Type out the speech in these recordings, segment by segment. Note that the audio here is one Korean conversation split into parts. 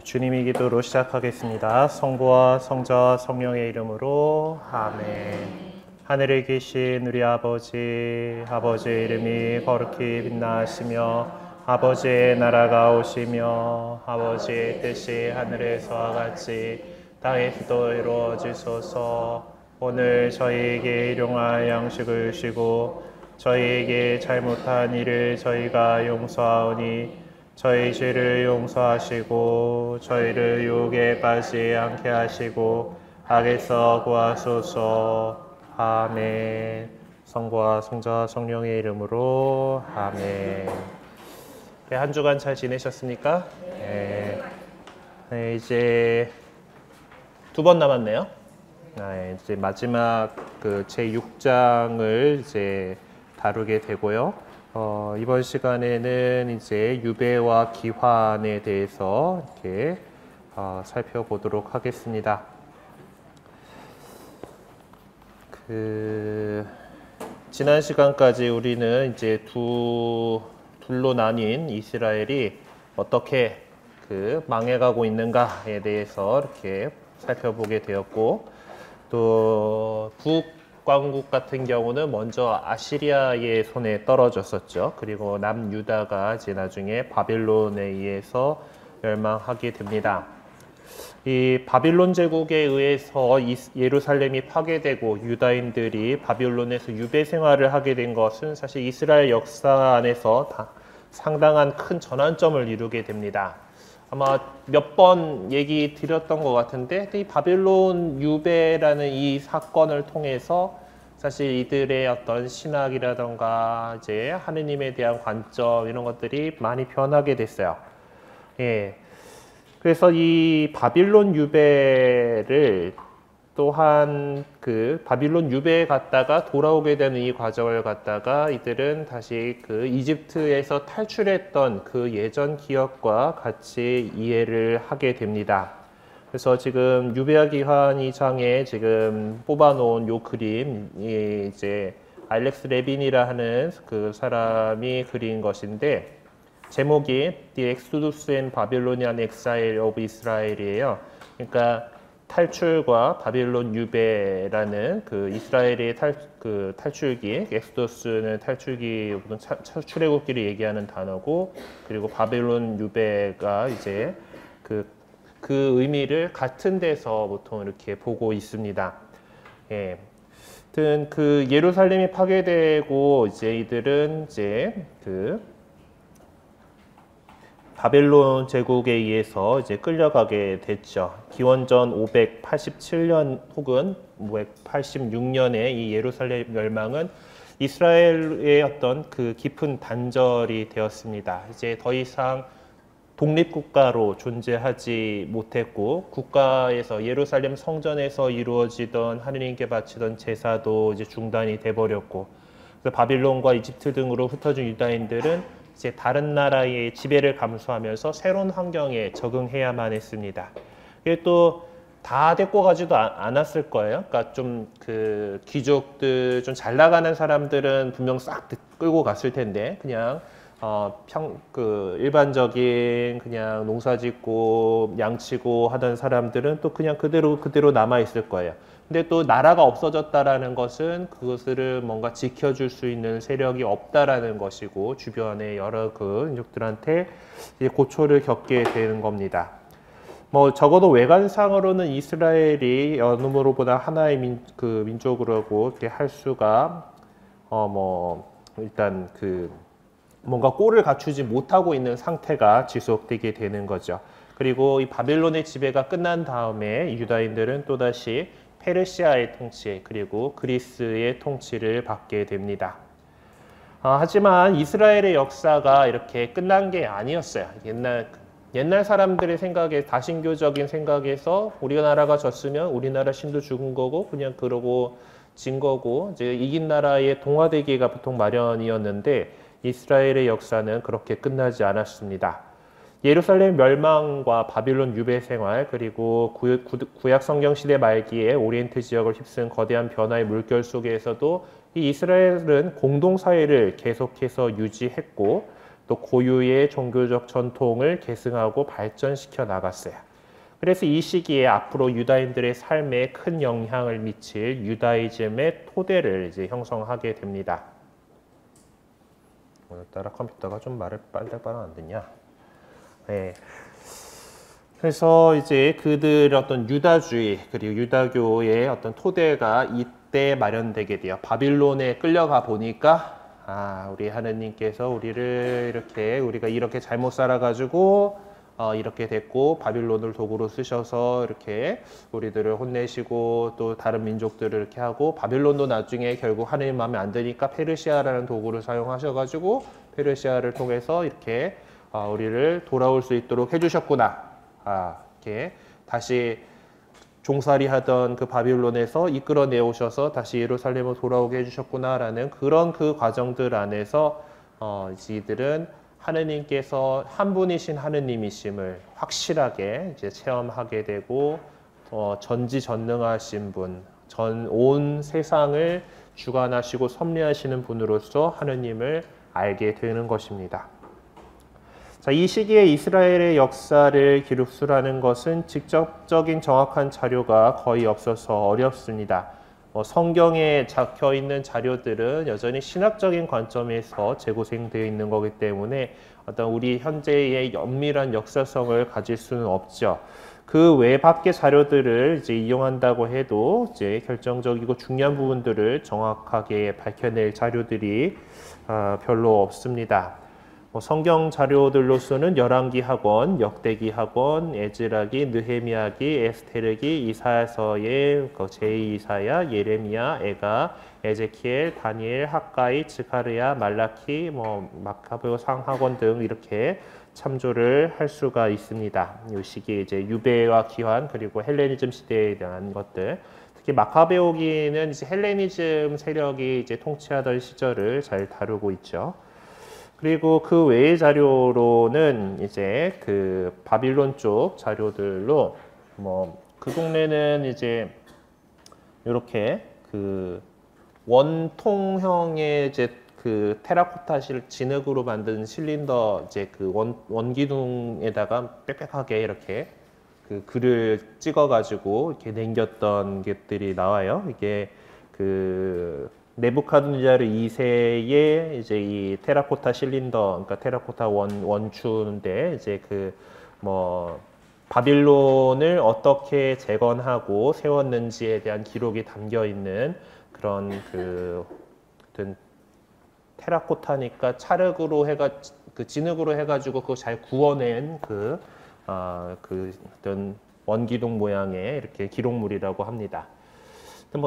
주님의 기도로 시작하겠습니다. 성부와 성자와 성령의 이름으로 아멘. 하늘에 계신 우리 아버지의 이름이 거룩히 빛나시며 아버지의 나라가 오시며 아버지의 뜻이 하늘에서와 같이 땅에서도 이루어지소서. 오늘 저희에게 일용할 양식을 주시고 저희에게 잘못한 일을 저희가 용서하오니 저희 죄를 용서하시고 저희를 유혹에 빠지지 않게 하시고 악에서 구하소서. 아멘. 성부와 성자와 성령의 이름으로 아멘. 네, 한 주간 잘 지내셨습니까? 네, 이제 2번 남았네요. 네, 이제 마지막 그 제6장을 이제 다루게 되고요. 이번 시간에는 이제 유배와 기환에 대해서 이렇게 살펴보도록 하겠습니다. 지난 시간까지 우리는 이제 둘로 나뉜 이스라엘이 어떻게 망해가고 있는가에 대해서 이렇게 살펴보게 되었고, 또 북왕국 같은 경우는 먼저 아시리아의 손에 떨어졌었죠. 그리고 남유다가 이제 나중에 바빌론에 의해서 멸망하게 됩니다. 이 바빌론 제국에 의해서 예루살렘이 파괴되고 유다인들이 바빌론에서 유배 생활을 하게 된 것은 사실 이스라엘 역사 안에서 상당한 큰 전환점을 이루게 됩니다. 아마 몇 번 얘기 드렸던 것 같은데, 이 바빌론 유배라는 이 사건을 통해서 사실 이들의 어떤 신학이라던가 이제 하느님에 대한 관점 이런 것들이 많이 변하게 됐어요. 예. 그래서 이 바빌론 유배를 또한 바빌론 유배에 갔다가 돌아오게 되는 이 과정을 갖다가 이들은 다시 이집트에서 탈출했던 그 예전 기억과 같이 이해를 하게 됩니다. 그래서 지금 유배와 기환 이 장에 지금 뽑아놓은 요 그림이 이제 알렉스 레빈이라 하는 그 사람이 그린 것인데, 제목이 The Exodus and Babylonian Exile of Israel이에요. 그러니까 탈출과 바빌론 유배라는 이스라엘의 탈출기, 엑소더스는 탈출기, 출애굽기를 얘기하는 단어고, 그리고 바빌론 유배가 이제 그 의미를 같은 데서 보통 이렇게 보고 있습니다. 예. 하여튼 예루살렘이 파괴되고 이제 이들은 이제 바벨론 제국에 의해서 이제 끌려가게 됐죠. 기원전 587년 혹은 586년에 이 예루살렘 멸망은 이스라엘의 어떤 깊은 단절이 되었습니다. 이제 더 이상 독립국가로 존재하지 못했고, 국가에서 예루살렘 성전에서 이루어지던 하느님께 바치던 제사도 이제 중단이 돼버렸고, 바빌론과 이집트 등으로 흩어진 유다인들은 이제 다른 나라의 지배를 감수하면서 새로운 환경에 적응해야만 했습니다. 그게 또 다 데리고 가지도 않았을 거예요. 그러니까 좀 귀족들, 좀 잘 나가는 사람들은 분명 싹 끌고 갔을 텐데, 그냥 일반적인 그냥 농사짓고 양치고 하던 사람들은 또 그냥 그대로 남아 있을 거예요. 근데 또 나라가 없어졌다라는 것은 그것을 뭔가 지켜줄 수 있는 세력이 없다라는 것이고, 주변의 여러 민족들한테 이제 고초를 겪게 되는 겁니다. 적어도 외관상으로는 이스라엘이 여러모로보다 하나의 민족으로고 이렇게 할 수가 일단 뭔가 꼴을 갖추지 못하고 있는 상태가 지속되게 되는 거죠. 그리고 이 바빌론의 지배가 끝난 다음에 유다인들은 또다시 페르시아의 통치, 그리고 그리스의 통치를 받게 됩니다. 하지만 이스라엘의 역사가 이렇게 끝난 게 아니었어요. 옛날 사람들의 생각에, 다신교적인 생각에서 우리나라가 졌으면 우리나라 신도 죽은 거고 그냥 그러고 진 거고, 이제 이긴 나라의 동화되기가 보통 마련이었는데, 이스라엘의 역사는 그렇게 끝나지 않았습니다. 예루살렘 멸망과 바빌론 유배 생활, 그리고 구약 성경 시대 말기에 오리엔트 지역을 휩쓴 거대한 변화의 물결 속에서도 이 이스라엘은 공동사회를 계속해서 유지했고, 또 고유의 종교적 전통을 계승하고 발전시켜 나갔어요. 그래서 이 시기에 앞으로 유다인들의 삶에 큰 영향을 미칠 유다이즘의 토대를 이제 형성하게 됩니다. 오늘따라 컴퓨터가 좀 말을 빨리빨리 안 듣냐? 네. 그래서 이제 그들의 어떤 유다주의 그리고 유다교의 어떤 토대가 이때 마련되게 돼요. 바빌론에 끌려가 보니까 우리 하느님께서 우리가 이렇게 잘못 살아가지고 이렇게 됐고 바빌론을 도구로 쓰셔서 이렇게 우리들을 혼내시고 또 다른 민족들을 이렇게 하고 바빌론도 나중에 결국 하느님 마음에 안 드니까 페르시아라는 도구를 사용하셔가지고 페르시아를 통해서 이렇게 우리를 돌아올 수 있도록 해주셨구나. 이렇게 다시 종살이 하던 그 바빌론에서 이끌어내 오셔서 다시 예루살렘으로 돌아오게 해주셨구나라는 그런 그 과정들 안에서 이들은 하느님께서 한 분이신 하느님이심을 확실하게 이제 체험하게 되고 전지전능하신 분, 온 세상을 주관하시고 섭리하시는 분으로서 하느님을 알게 되는 것입니다. 자, 이 시기에 이스라엘의 역사를 기록수라는 것은 직접적인 정확한 자료가 거의 없어서 어렵습니다. 성경에 적혀 있는 자료들은 여전히 신학적인 관점에서 재고생되어 있는 거기 때문에 어떤 우리 현재의 엄밀한 역사성을 가질 수는 없죠. 그 외 밖의 자료들을 이제 이용한다고 해도 이제 결정적이고 중요한 부분들을 정확하게 밝혀낼 자료들이 별로 없습니다. 성경 자료들로서는 열왕기 학원, 역대기 학원, 에즈라기, 느헤미야기, 에스테르기, 이사야서의 제2이사야, 예레미야, 에가, 에제키엘, 다니엘, 학가이, 즈카르야, 말라키, 마카베오 상학원 등 이렇게 참조를 할 수가 있습니다. 이 시기에 이제 유배와 기환 그리고 헬레니즘 시대에 대한 것들. 특히 마카베오기는 이제 헬레니즘 세력이 이제 통치하던 시절을 잘 다루고 있죠. 그리고 그 외의 자료로는 이제 그 바빌론 쪽 자료들로 그 동네는 이제 이렇게 그 원통형의 이제 그 테라코타 진흙으로 만든 실린더 이제 그 원기둥에다가 빽빽하게 이렇게 그 글을 찍어가지고 이렇게 남겼던 것들이 나와요. 이게 그 네부카드네자르 2세의 이제 이 테라코타 실린더, 그러니까 테라코타 원추인데 이제 바빌론을 어떻게 재건하고 세웠는지에 대한 기록이 담겨 있는 그런 어떤 테라코타니까 찰흙으로 진흙으로 해가지고 그거 잘 구워낸 어떤 원기둥 모양의 이렇게 기록물이라고 합니다.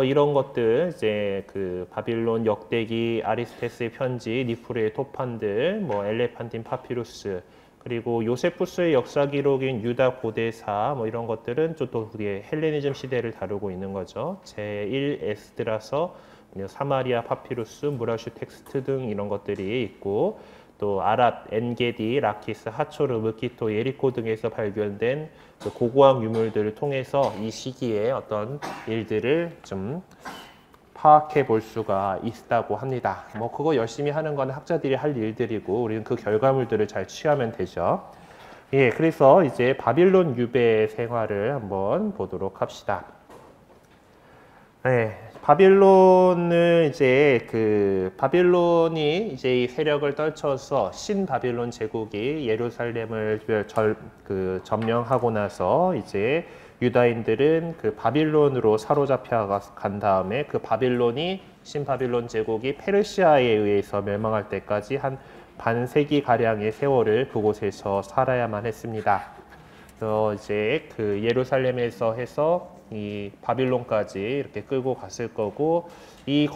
이런 것들 이제 그 바빌론 역대기, 아리스테스의 편지, 니프레의 토판들, 엘레판틴 파피루스, 그리고 요세푸스의 역사 기록인 유다 고대사 이런 것들은 또 우리의 헬레니즘 시대를 다루고 있는 거죠. 제1 에스드라서, 사마리아 파피루스, 무라슈 텍스트 등 이런 것들이 있고 또 아랏, 엔게디, 라키스, 하초르, 무키토, 예리코 등에서 발견된 고고학 유물들을 통해서 이 시기에 어떤 일들을 좀 파악해 볼 수가 있다고 합니다. 그거 열심히 하는 건 학자들이 할 일들이고 우리는 그 결과물들을 잘 취하면 되죠. 예, 그래서 이제 바빌론 유배 생활을 한번 보도록 합시다. 네, 바빌론이 이제 이 세력을 떨쳐서 신바빌론 제국이 예루살렘을 점령하고 나서 이제 유다인들은 그 바빌론으로 사로잡혀 간 다음에 그 바빌론이 신바빌론 제국이 페르시아에 의해서 멸망할 때까지 한 반세기 가량의 세월을 그곳에서 살아야만 했습니다. 그래서 이제 그 예루살렘에서 해서 이 바빌론까지 이렇게 끌고 갔을 거고 이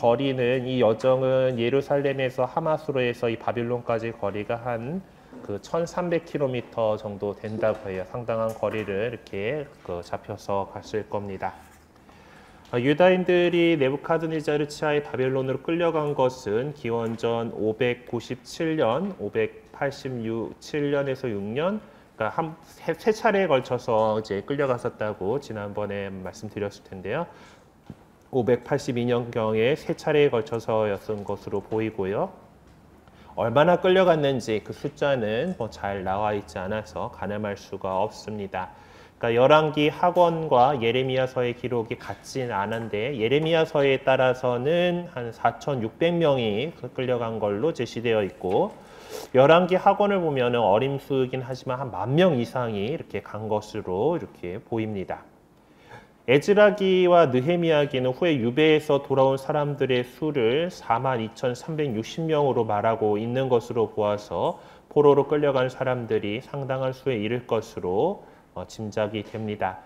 여정은 예루살렘에서 하마스로 해서 이 바빌론까지 거리가 한 1300km 정도 된다고 해요. 상당한 거리를 이렇게 잡혀서 갔을 겁니다. 유다인들이 네부카드네자르 치하의 바빌론으로 끌려간 것은 기원전 597년, 587년에서 6년, 그러니까 세 차례에 걸쳐서 이제 끌려갔었다고 지난번에 말씀드렸을 텐데요. 582년경에 세 차례에 걸쳐서였던 것으로 보이고요. 얼마나 끌려갔는지 그 숫자는 뭐 잘 나와 있지 않아서 가늠할 수가 없습니다. 그러니까 열왕기 학원과 예레미야서의 기록이 같진 않은데 예레미야서에 따라서는 한 4,600명이 끌려간 걸로 제시되어 있고 열왕기 학원을 보면 어림수이긴 하지만 한 10,000명 이상이 이렇게 간 것으로 이렇게 보입니다. 에즈라기와 느헤미야기는 후에 유배에서 돌아온 사람들의 수를 42,360명으로 말하고 있는 것으로 보아서 포로로 끌려간 사람들이 상당한 수에 이를 것으로 짐작이 됩니다.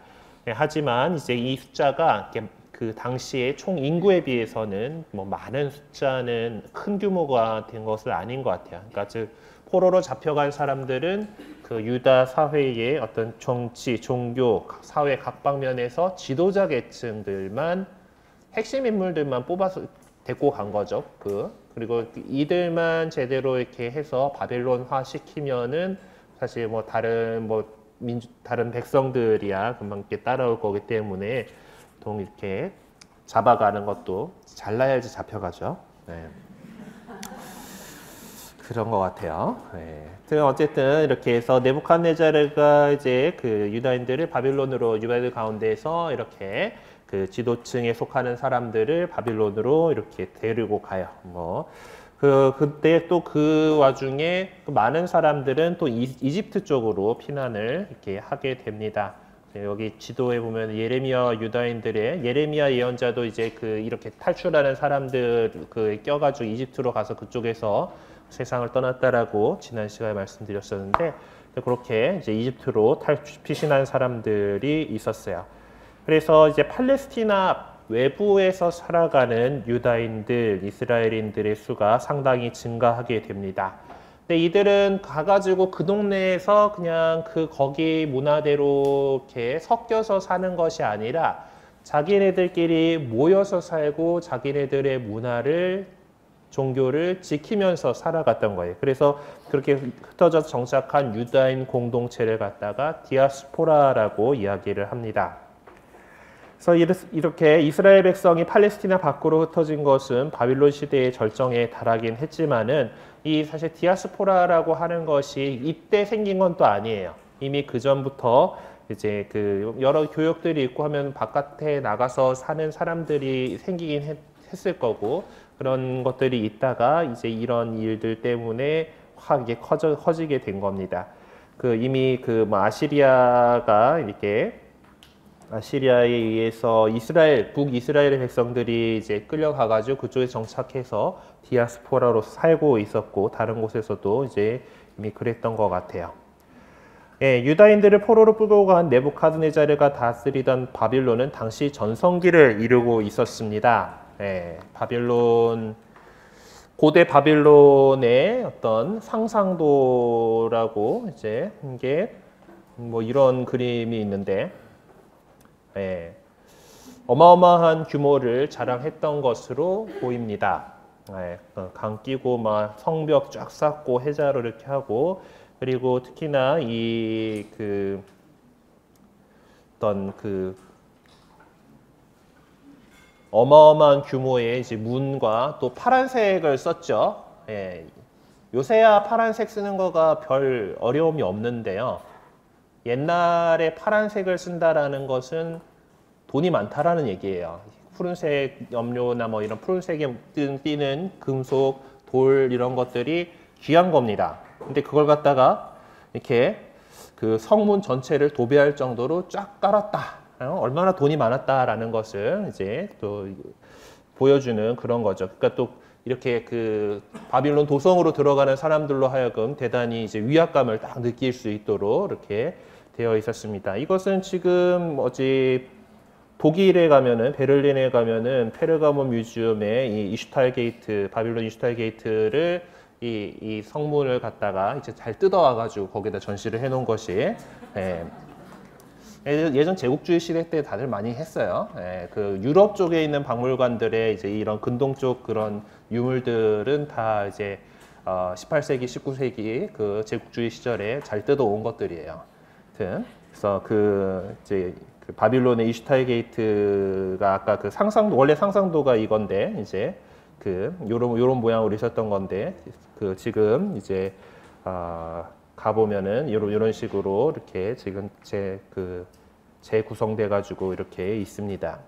하지만 이제 이 숫자가 그 당시의 총 인구에 비해서는 뭐 많은 숫자는 큰 규모가 된 것은 아닌 것 같아요. 그러니까 즉 포로로 잡혀간 사람들은 그 유다 사회의 어떤 정치, 종교, 사회 각 방면에서 지도자 계층들만 핵심 인물들만 뽑아서 데리고 간 거죠. 그리고 이들만 제대로 이렇게 해서 바벨론화 시키면은 사실 뭐 다른 백성들이야 금방 이렇게 따라올 거기 때문에 보통 이렇게 잡아가는 것도 잘나야지 잡혀가죠. 네. 그런 것 같아요. 네. 어쨌든 이렇게 해서 네부갓네자르가 이제 그 유다인들을 바빌론으로 유다인들 가운데에서 이렇게 그 지도층에 속하는 사람들을 바빌론으로 이렇게 데리고 가요. 그때 또 그 와중에 많은 사람들은 또 이집트 쪽으로 피난을 이렇게 하게 됩니다. 여기 지도에 보면 예레미야 유다인들의 예레미야 예언자도 이제 이렇게 탈출하는 사람들 껴가지고 이집트로 가서 그쪽에서 세상을 떠났다라고 지난 시간에 말씀드렸었는데 그렇게 이제 이집트로 피신한 사람들이 있었어요. 그래서 이제 팔레스티나 외부에서 살아가는 유다인들, 이스라엘인들의 수가 상당히 증가하게 됩니다. 근데 이들은 가가지고 그 동네에서 그냥 거기 문화대로 이렇게 섞여서 사는 것이 아니라 자기네들끼리 모여서 살고 자기네들의 문화를 종교를 지키면서 살아갔던 거예요. 그래서 그렇게 흩어져 정착한 유다인 공동체를 갖다가 디아스포라라고 이야기를 합니다. 그래서 이렇게 이스라엘 백성이 팔레스티나 밖으로 흩어진 것은 바빌론 시대의 절정에 달하긴 했지만은 이 사실 디아스포라라고 하는 것이 이때 생긴 건 또 아니에요. 이미 그 전부터 이제 여러 교역들이 있고 하면 바깥에 나가서 사는 사람들이 생기긴 했을 거고 그런 것들이 있다가 이제 이런 일들 때문에 확 이게 커지게 된 겁니다. 이미 아시리아가 이렇게 아시리아에 의해서 북이스라엘의 백성들이 이제 끌려가가지고 그쪽에 정착해서 디아스포라로 살고 있었고 다른 곳에서도 이제 이미 그랬던 것 같아요. 유다인들을 포로로 끌고 간 네부카드네자르가 다스리던 바빌론은 당시 전성기를 이루고 있었습니다. 고대 바빌론의 어떤 상상도라고 이제 이게 뭐 이런 그림이 있는데. 어마어마한 규모를 자랑했던 것으로 보입니다. 강 끼고 막 성벽 쫙 쌓고 해자로 이렇게 하고 그리고 특히나 어떤 어마어마한 규모의 이제 문과 또 파란색을 썼죠. 요새야 파란색 쓰는 거가 별 어려움이 없는데요. 옛날에 파란색을 쓴다라는 것은 돈이 많다라는 얘기예요. 푸른색 염료나 뭐 이런 푸른색에 띄는 금속, 돌 이런 것들이 귀한 겁니다. 근데 그걸 갖다가 이렇게 성문 전체를 도배할 정도로 쫙 깔았다. 얼마나 돈이 많았다라는 것을 이제 또 보여주는 그런 거죠. 그러니까 또 이렇게 바빌론 도성으로 들어가는 사람들로 하여금 대단히 이제 위압감을 딱 느낄 수 있도록 이렇게 되어 있었습니다. 이것은 지금 독일에 가면은 베를린에 가면은 페르가몬 뮤지엄에 이 이슈탈 게이트, 바빌론 이슈탈 게이트를 이 성문을 갖다가 이제 잘 뜯어와가지고 거기다 전시를 해놓은 것이 예전 제국주의 시대 때 다들 많이 했어요. 유럽 쪽에 있는 박물관들의 이제 이런 근동 쪽 그런 유물들은 다 이제 18세기, 19세기 제국주의 시절에 잘 뜯어온 것들이에요. 그래서 이제 바빌론의 이슈탈 게이트가 아까 원래 상상도가 이건데 이제 요런 모양으로 있었던 건데 지금 이제 가보면은 요런 식으로 이렇게 지금 재구성돼 가지고 이렇게 있습니다.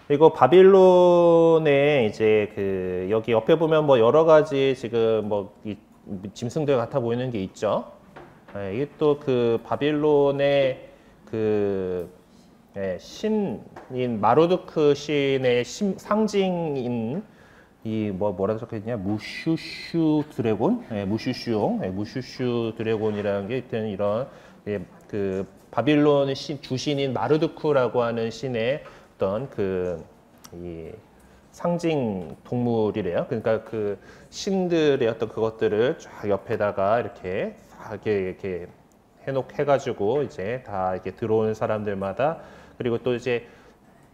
그리고 바빌론에 이제 여기 옆에 보면 뭐 여러 가지 지금 뭐 이 짐승들 같아 보이는 게 있죠. 이게 또 바빌론의 신인 마르두크 신의 상징인 뭐라 적혀있냐 무슈슈 드래곤, 무슈슈 드래곤이라는 게 있던 이런 바빌론의 주신인 마르두크라고 하는 신의 어떤 이 상징 동물이래요. 그러니까 신들의 어떤 그것들을 쫙 옆에다가 이렇게 해가지고 이제 다 이렇게 들어오는 사람들마다 그리고 또 이제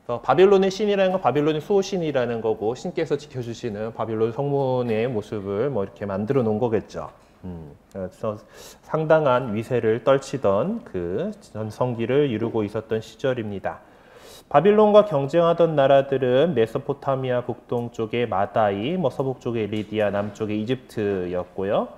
바빌론의 신이라는 건 바빌론의 수호신이라는 거고 신께서 지켜주시는 바빌론 성문의 모습을 뭐 이렇게 만들어 놓은 거겠죠. 그래서 상당한 위세를 떨치던 전성기를 이루고 있었던 시절입니다. 바빌론과 경쟁하던 나라들은 메소포타미아 북동쪽의 마다이, 서북 쪽의 리디아, 남쪽의 이집트였고요.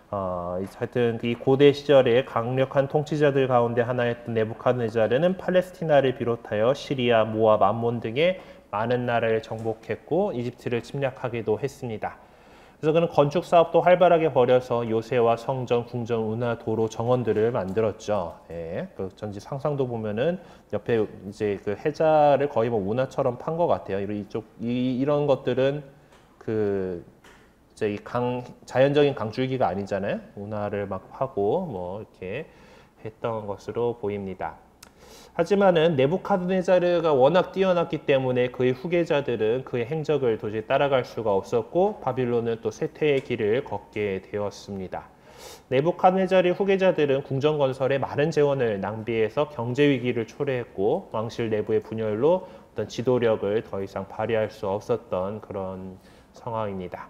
하여튼 이 고대 시절의 강력한 통치자들 가운데 하나였던 네부카드네자르는 팔레스티나를 비롯하여 시리아, 모압, 암몬 등의 많은 나라를 정복했고 이집트를 침략하기도 했습니다. 그래서 그는 건축 사업도 활발하게 벌여서 요새와 성전, 궁전, 운하, 도로, 정원들을 만들었죠. 예, 전지 상상도 보면은 옆에 이제 해자를 거의 뭐 운하처럼 판 것 같아요. 이런 것들은 이제 자연적인 강줄기가 아니잖아요. 운하를 막 파고 뭐 이렇게 했던 것으로 보입니다. 하지만은 네부카드네자르가 워낙 뛰어났기 때문에 그의 후계자들은 그의 행적을 도저히 따라갈 수가 없었고 바빌론은 또 쇠퇴의 길을 걷게 되었습니다. 네부카드네자르의 후계자들은 궁전 건설에 많은 재원을 낭비해서 경제 위기를 초래했고 왕실 내부의 분열로 어떤 지도력을 더 이상 발휘할 수 없었던 그런 상황입니다.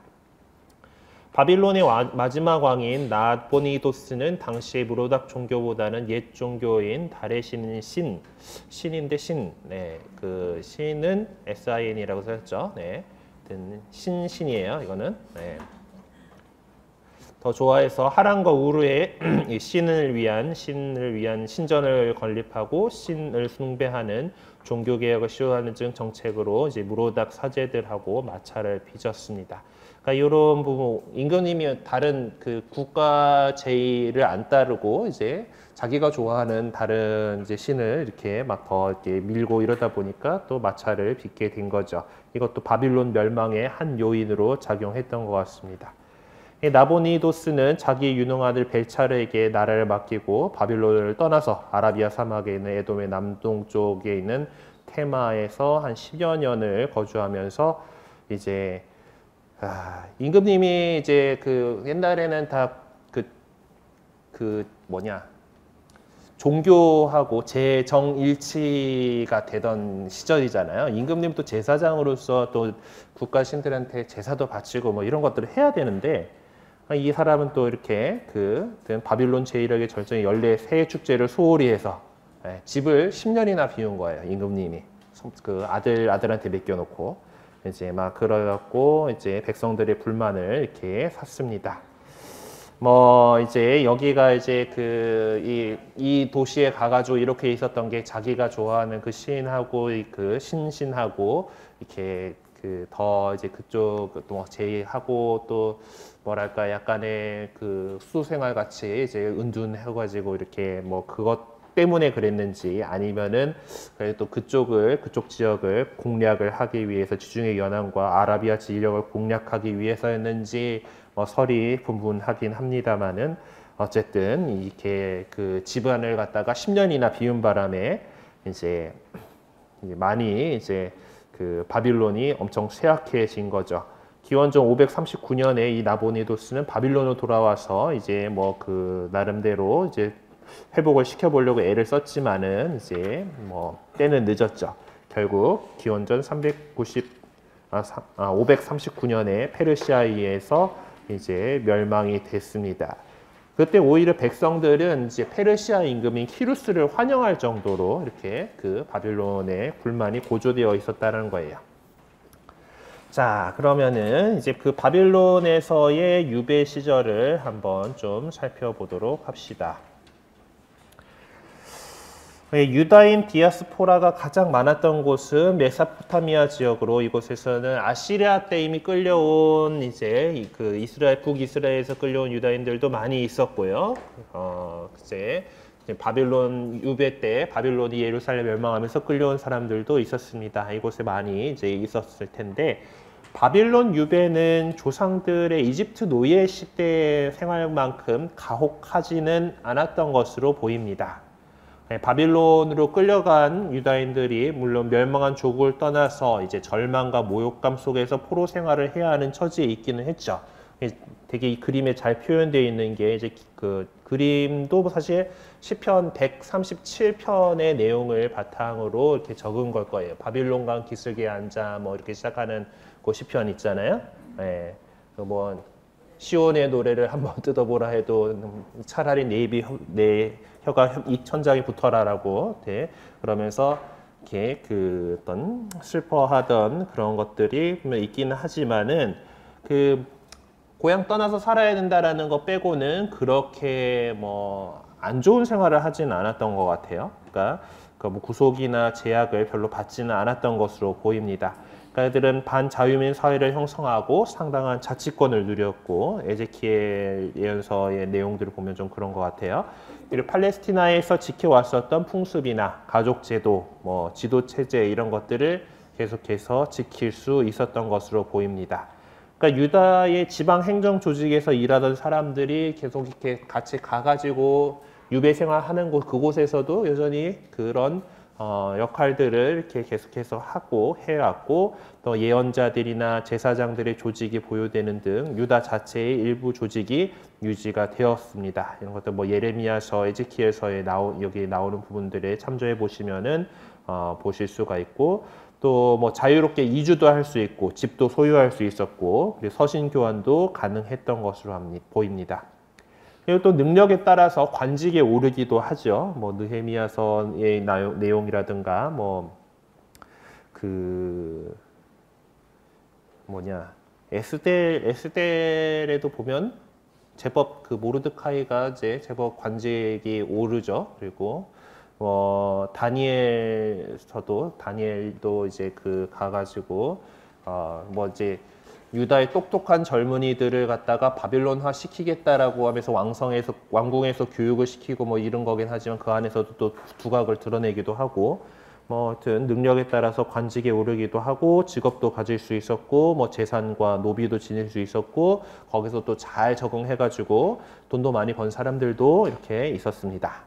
바빌론의 마지막 왕인 나보니도스는 당시의 무로닥 종교보다는 옛 종교인 달의 신인 신인데 신은 SIN이라고 썼죠. 네, 신이에요. 이거는 더 좋아해서 하란과 우르의 신을 위한 신전을 건립하고 신을 숭배하는 종교 개혁을 시도하는 정책으로 이제 무로닥 사제들하고 마찰을 빚었습니다. 그러니까 이런 부분 임금님이 다른 국가 제의를 안 따르고 이제 자기가 좋아하는 다른 이제 신을 이렇게 막 더 이렇게 밀고 이러다 보니까 또 마찰을 빚게 된 거죠. 이것도 바빌론 멸망의 한 요인으로 작용했던 것 같습니다. 나보니도스는 자기 유능 아들 벨차르에게 나라를 맡기고 바빌론을 떠나서 아라비아 사막에 있는 에돔의 남동쪽에 있는 테마에서 한 10여 년을 거주하면서 이제 임금님이 이제 옛날에는 다 종교하고 재정일치가 되던 시절이잖아요. 임금님도 제사장으로서 또 국가 신들한테 제사도 바치고 뭐 이런 것들을 해야 되는데 이 사람은 또 이렇게 바빌론 제1억의 절정의 연례 새 축제를 소홀히 해서 집을 10년이나 비운 거예요. 임금님이 아들한테 맡겨놓고 이제 막 그래갖고 이제 백성들의 불만을 이렇게 샀습니다. 뭐 이제 여기가 이제 이 도시에 가가지고 이렇게 있었던 게 자기가 좋아하는 시인하고 신신하고 이렇게 더 이제 그쪽 또 제의하고 또 뭐랄까 약간의 수생활 같이 이제 은둔해가지고 이렇게 뭐 그것 때문에 그랬는지 아니면은 그래도 그쪽 지역을 공략을 하기 위해서 지중해 연안과 아라비아 지역을 공략하기 위해서였는지 설이 분분하긴 합니다만은 어쨌든 이렇게 집안을 갖다가 10년이나 비운 바람에 이제 많이 이제 바빌론이 엄청 쇠약해진 거죠. 기원전 539년에 이 나보니도스는 바빌론으로 돌아와서 이제 뭐 나름대로 이제 회복을 시켜보려고 애를 썼지만은 이제 뭐 때는 늦었죠. 결국 기원전 539년에 페르시아에 의해서 이제 멸망이 됐습니다. 그때 오히려 백성들은 이제 페르시아 임금인 키루스를 환영할 정도로 이렇게 바빌론의 불만이 고조되어 있었다는 거예요. 자, 그러면은 이제 그 바빌론에서의 유배 시절을 한번 좀 살펴보도록 합시다. 유다인 디아스포라가 가장 많았던 곳은 메소포타미아 지역으로, 이곳에서는 아시리아 때 이미 끌려온 이제 그 이스라엘, 북이스라엘에서 끌려온 유다인들도 많이 있었고요. 이제 바빌론 유배 때 바빌론이 예루살렘 멸망하면서 끌려온 사람들도 있었습니다. 이곳에 많이 이제 있었을 텐데, 바빌론 유배는 조상들의 이집트 노예 시대 생활만큼 가혹하지는 않았던 것으로 보입니다. 바빌론으로 끌려간 유다인들이 물론 멸망한 조국을 떠나서 이제 절망과 모욕감 속에서 포로 생활을 해야 하는 처지에 있기는 했죠. 되게 이 그림에 잘 표현되어 있는 게 이제 그 그림도 사실 시편 137편의 내용을 바탕으로 이렇게 적은 걸 거예요. 바빌론강 기슭에 앉아 뭐 이렇게 시작하는 그 시편 있잖아요. 예. 뭐 시온의 노래를 한번 뜯어보라 해도 차라리 내 혀가 이 천장에 붙어라라고, 네. 그러면서 이렇게 그 어떤 슬퍼하던 그런 것들이 있기는 하지만은 그 고향 떠나서 살아야 된다라는 거 빼고는 그렇게 뭐 안 좋은 생활을 하지는 않았던 것 같아요. 그러니까 뭐 구속이나 제약을 별로 받지는 않았던 것으로 보입니다. 그들은 반자유민 사회를 형성하고 상당한 자치권을 누렸고, 에제키엘 예언서의 내용들을 보면 좀 그런 것 같아요. 그리고 팔레스티나에서 지켜왔었던 풍습이나 가족제도, 뭐 지도체제 이런 것들을 계속해서 지킬 수 있었던 것으로 보입니다. 그러니까 유다의 지방 행정 조직에서 일하던 사람들이 계속 이렇게 같이 가가지고 유배 생활하는 곳, 그곳에서도 여전히 그런 역할들을 이렇게 계속해서 하고 해왔고, 또 예언자들이나 제사장들의 조직이 보유되는 등 유다 자체의 일부 조직이 유지가 되었습니다. 이런 것들 뭐 예레미야서, 에ze키엘서에 여기 나오는 부분들에 참조해 보시면은 보실 수가 있고, 또 뭐 자유롭게 이주도 할 수 있고 집도 소유할 수 있었고, 그리고 서신 교환도 가능했던 것으로 보입니다. 그리고 또 능력에 따라서 관직에 오르기도 하죠. 뭐 느헤미야서의 내용이라든가 뭐 그 뭐냐 에스겔에도 보면 제법 그 모르드카이가 이제 제법 관직이 오르죠. 그리고 다니엘도 이제 그 가가지고 뭐 이제 유다의 똑똑한 젊은이들을 갖다가 바빌론화 시키겠다라고 하면서 왕궁에서 교육을 시키고 뭐 이런 거긴 하지만 그 안에서도 또 두각을 드러내기도 하고, 뭐 하여튼 능력에 따라서 관직에 오르기도 하고 직업도 가질 수 있었고, 뭐 재산과 노비도 지닐 수 있었고, 거기서 또 잘 적응해가지고 돈도 많이 번 사람들도 이렇게 있었습니다.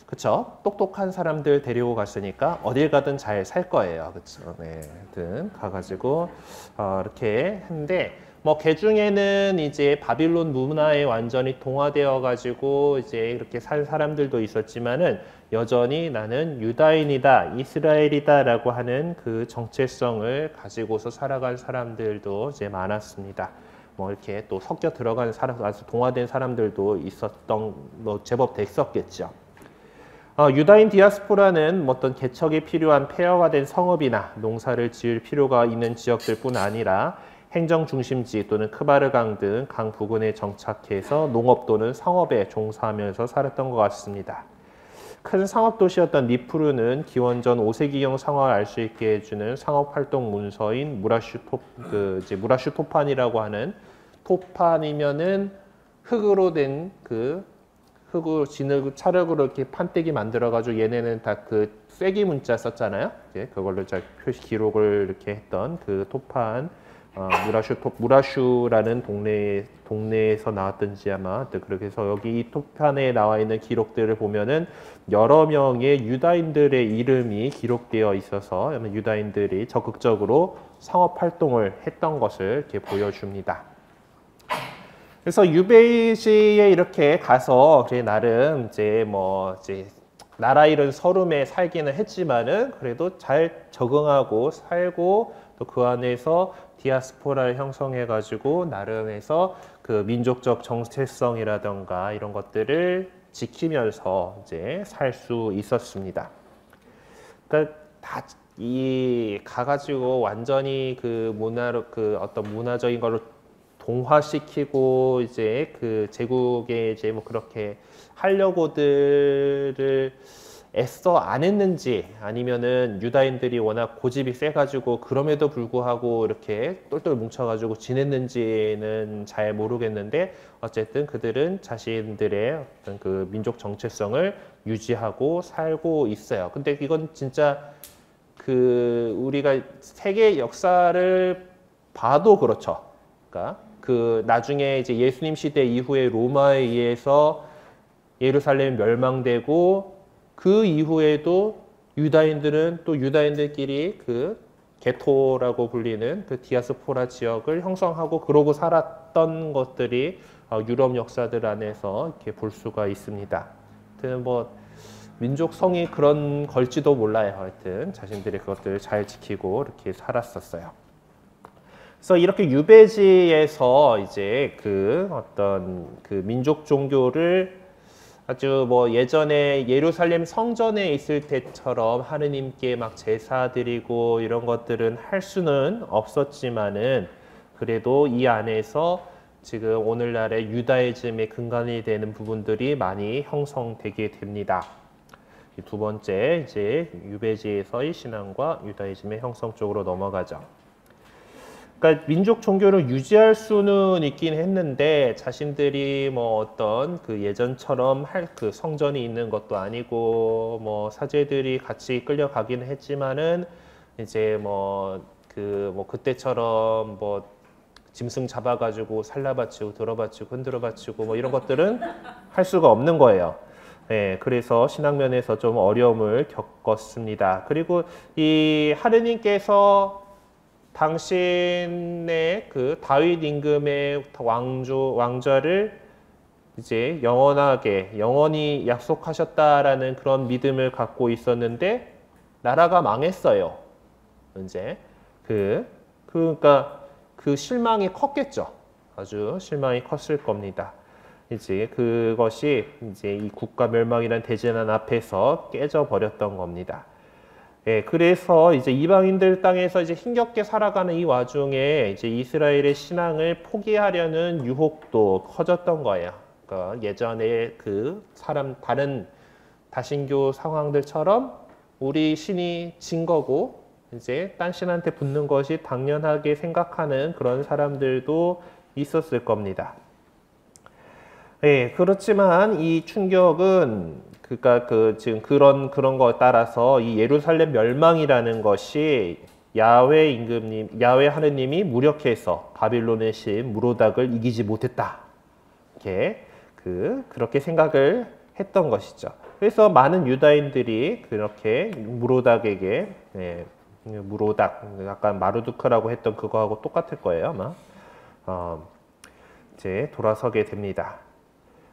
그쵸? 똑똑한 사람들 데리고 갔으니까 어딜 가든 잘 살 거예요. 그쵸? 네. 하여튼 가가지고, 이렇게 했는데, 뭐, 그 중에는 이제 바빌론 문화에 완전히 동화되어가지고 이제 이렇게 살 사람들도 있었지만은 여전히 나는 유다인이다, 이스라엘이다 라고 하는 그 정체성을 가지고서 살아간 사람들도 이제 많았습니다. 뭐 이렇게 또 섞여 들어간 아주 동화된 사람들도 있었던, 뭐 제법 됐었겠죠. 유다인 디아스포라는 어떤 개척에 필요한 폐허가 된 성읍이나 농사를 지을 필요가 있는 지역들뿐 아니라 행정 중심지 또는 크바르강 등 강 부근에 정착해서 농업 또는 상업에 종사하면서 살았던 것 같습니다. 큰 상업 도시였던 니프루는 기원전 5세기경 상황을 알 수 있게 해주는 상업 활동 문서인 무라슈토판이라고 하는, 토판이면은 흑으로 된 진흙 찰흙으로 이렇게 판때기 만들어가지고 얘네는 다 그 쐐기 문자 썼잖아요. 그걸로 잘 표시 기록을 이렇게 했던 그 토판, 무라슈라는 동네에서 나왔던지 아마 그렇게 해서 여기 이 토판에 나와 있는 기록들을 보면은 여러 명의 유다인들의 이름이 기록되어 있어서 유다인들이 적극적으로 상업 활동을 했던 것을 이렇게 보여줍니다. 그래서 유배지에 이렇게 가서 나름 이제 나라 잃은 서름에 살기는 했지만은 그래도 잘 적응하고 살고, 또 그 안에서 디아스포라를 형성해 가지고 나름에서 그 민족적 정체성이라던가 이런 것들을 지키면서 이제 살 수 있었습니다. 그러니까 다 이 가가지고 완전히 그 문화로 그 어떤 문화적인 거를 동화시키고 이제 그 제국에 이제 뭐 그렇게 하려고들을 애써 안 했는지 아니면은 유다인들이 워낙 고집이 세가지고 그럼에도 불구하고 이렇게 똘똘 뭉쳐가지고 지냈는지는 잘 모르겠는데 어쨌든 그들은 자신들의 어떤 그 민족 정체성을 유지하고 살고 있어요. 근데 이건 진짜 그 우리가 세계 역사를 봐도 그렇죠. 그러니까 그 나중에 이제 예수님 시대 이후에 로마에 의해서 예루살렘이 멸망되고 그 이후에도 유다인들은 또 유다인들끼리 그 게토라고 불리는 그 디아스포라 지역을 형성하고 그러고 살았던 것들이 유럽 역사들 안에서 이렇게 볼 수가 있습니다. 하여튼 뭐 민족성이 그런 걸지도 몰라요. 하여튼 자신들이 그것들을 잘 지키고 이렇게 살았었어요. 그래서 이렇게 유배지에서 이제 그 어떤 그 민족 종교를 아주 뭐 예전에 예루살렘 성전에 있을 때처럼 하느님께 막 제사 드리고 이런 것들은 할 수는 없었지만은 그래도 이 안에서 지금 오늘날의 유다이즘의 근간이 되는 부분들이 많이 형성되게 됩니다. 두 번째 이제 유배지에서의 신앙과 유다이즘의 형성 쪽으로 넘어가죠. 그러니까 민족 종교를 유지할 수는 있긴 했는데 자신들이 뭐 어떤 그 예전처럼 할 그 성전이 있는 것도 아니고 뭐 사제들이 같이 끌려가긴 했지만은 이제 뭐 그때처럼 뭐 짐승 잡아가지고 살라바치고 들어바치고 흔들어바치고 뭐 이런 것들은 할 수가 없는 거예요. 네, 그래서 신앙면에서 좀 어려움을 겪었습니다. 그리고 이 하느님께서 당신의 그 다윗 임금의 왕좌를 이제 영원히 약속하셨다라는 그런 믿음을 갖고 있었는데 나라가 망했어요. 이제 그러니까 그 실망이 컸겠죠. 아주 실망이 컸을 겁니다. 이제 그것이 이제 이 국가 멸망이라는 대재난 앞에서 깨져 버렸던 겁니다. 예, 그래서 이제 이방인들 땅에서 이제 힘겹게 살아가는 이 와중에 이제 이스라엘의 신앙을 포기하려는 유혹도 커졌던 거예요. 그러니까 예전에 그 다른 다신교 상황들처럼 우리 신이 진 거고 이제 딴 신한테 붙는 것이 당연하게 생각하는 그런 사람들도 있었을 겁니다. 예, 그렇지만 이 충격은 그러니까 지금 그런 거에 따라서 이 예루살렘 멸망이라는 것이 야훼 하느님이 무력해서 바빌론의 신 무로닥을 이기지 못했다. 이렇게 그렇게 생각을 했던 것이죠. 그래서 많은 유다인들이 그렇게 무로닥에게 무로닥 약간 마르두크라고 했던 그거하고 똑같을 거예요, 아마. 이제 돌아서게 됩니다.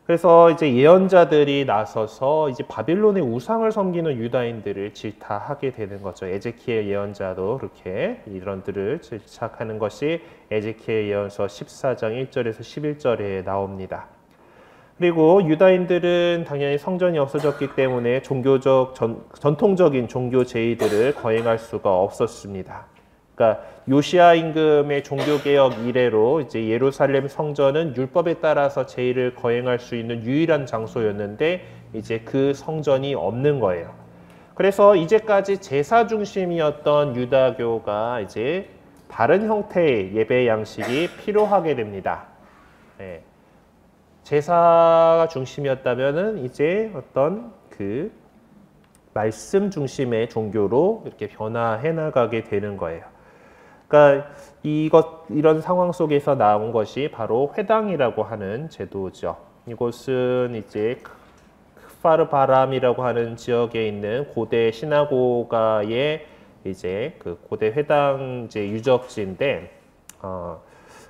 그래서 이제 예언자들이 나서서 이제 바빌론의 우상을 섬기는 유다인들을 질타하게 되는 거죠. 에제키엘 예언자도 그렇게 이런들을 질책하는 것이 에제키엘 예언서 14장 1절에서 11절에 나옵니다. 그리고 유다인들은 당연히 성전이 없어졌기 때문에 전통적인 종교 제의들을 거행할 수가 없었습니다. 그러니까 요시야 임금의 종교개혁 이래로 이제 예루살렘 성전은 율법에 따라서 제의를 거행할 수 있는 유일한 장소였는데 이제 그 성전이 없는 거예요. 그래서 이제까지 제사 중심이었던 유다교가 이제 다른 형태의 예배 양식이 필요하게 됩니다. 네. 제사 중심이었다면은 이제 어떤 그 말씀 중심의 종교로 이렇게 변화해 나가게 되는 거예요. 그러니까 이런 상황 속에서 나온 것이 바로 회당이라고 하는 제도죠. 이곳은 이제 크파르바람이라고 하는 지역에 있는 고대 시나고가의 이제 그 고대 회당 이제 유적지인데,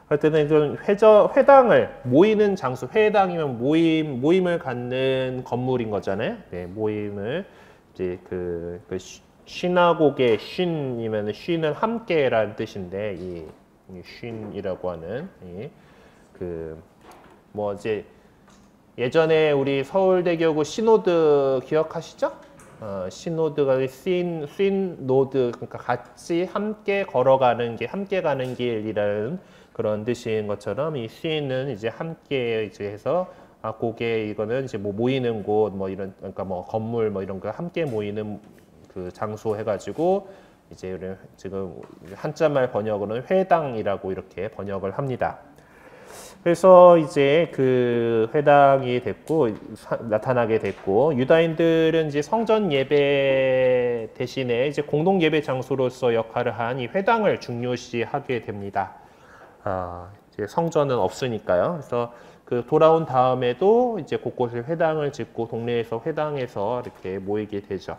하여튼 이런 회당을 모이는 장소, 회당이면 모임을 갖는 건물인 거잖아요. 네, 모임을 이제 그 시나고게 쉰이면 쉰은 함께라는 뜻인데 이 쉰이라고 하는 뭐 이제 예전에 우리 서울대교구 신호드 기억하시죠? 시노드가 신노드, 그러니까 같이 함께 걸어가는 게 함께 가는 길이라는 그런 뜻인 것처럼 이 신은 이제 함께 이제 해서 그게 이거는 이제 뭐 모이는 곳 뭐 이런, 그러니까 뭐 건물 뭐 이런 거 함께 모이는 그 장소 해가지고 이제 우리 지금 한자말 번역으로는 회당이라고 이렇게 번역을 합니다. 그래서 이제 그 회당이 됐고 나타나게 됐고, 유다인들은 이제 성전 예배 대신에 이제 공동 예배 장소로서 역할을 한 이 회당을 중요시하게 됩니다. 이제 성전은 없으니까요. 그래서 그 돌아온 다음에도 이제 곳곳에 회당을 짓고 동네에서 회당에서 이렇게 모이게 되죠.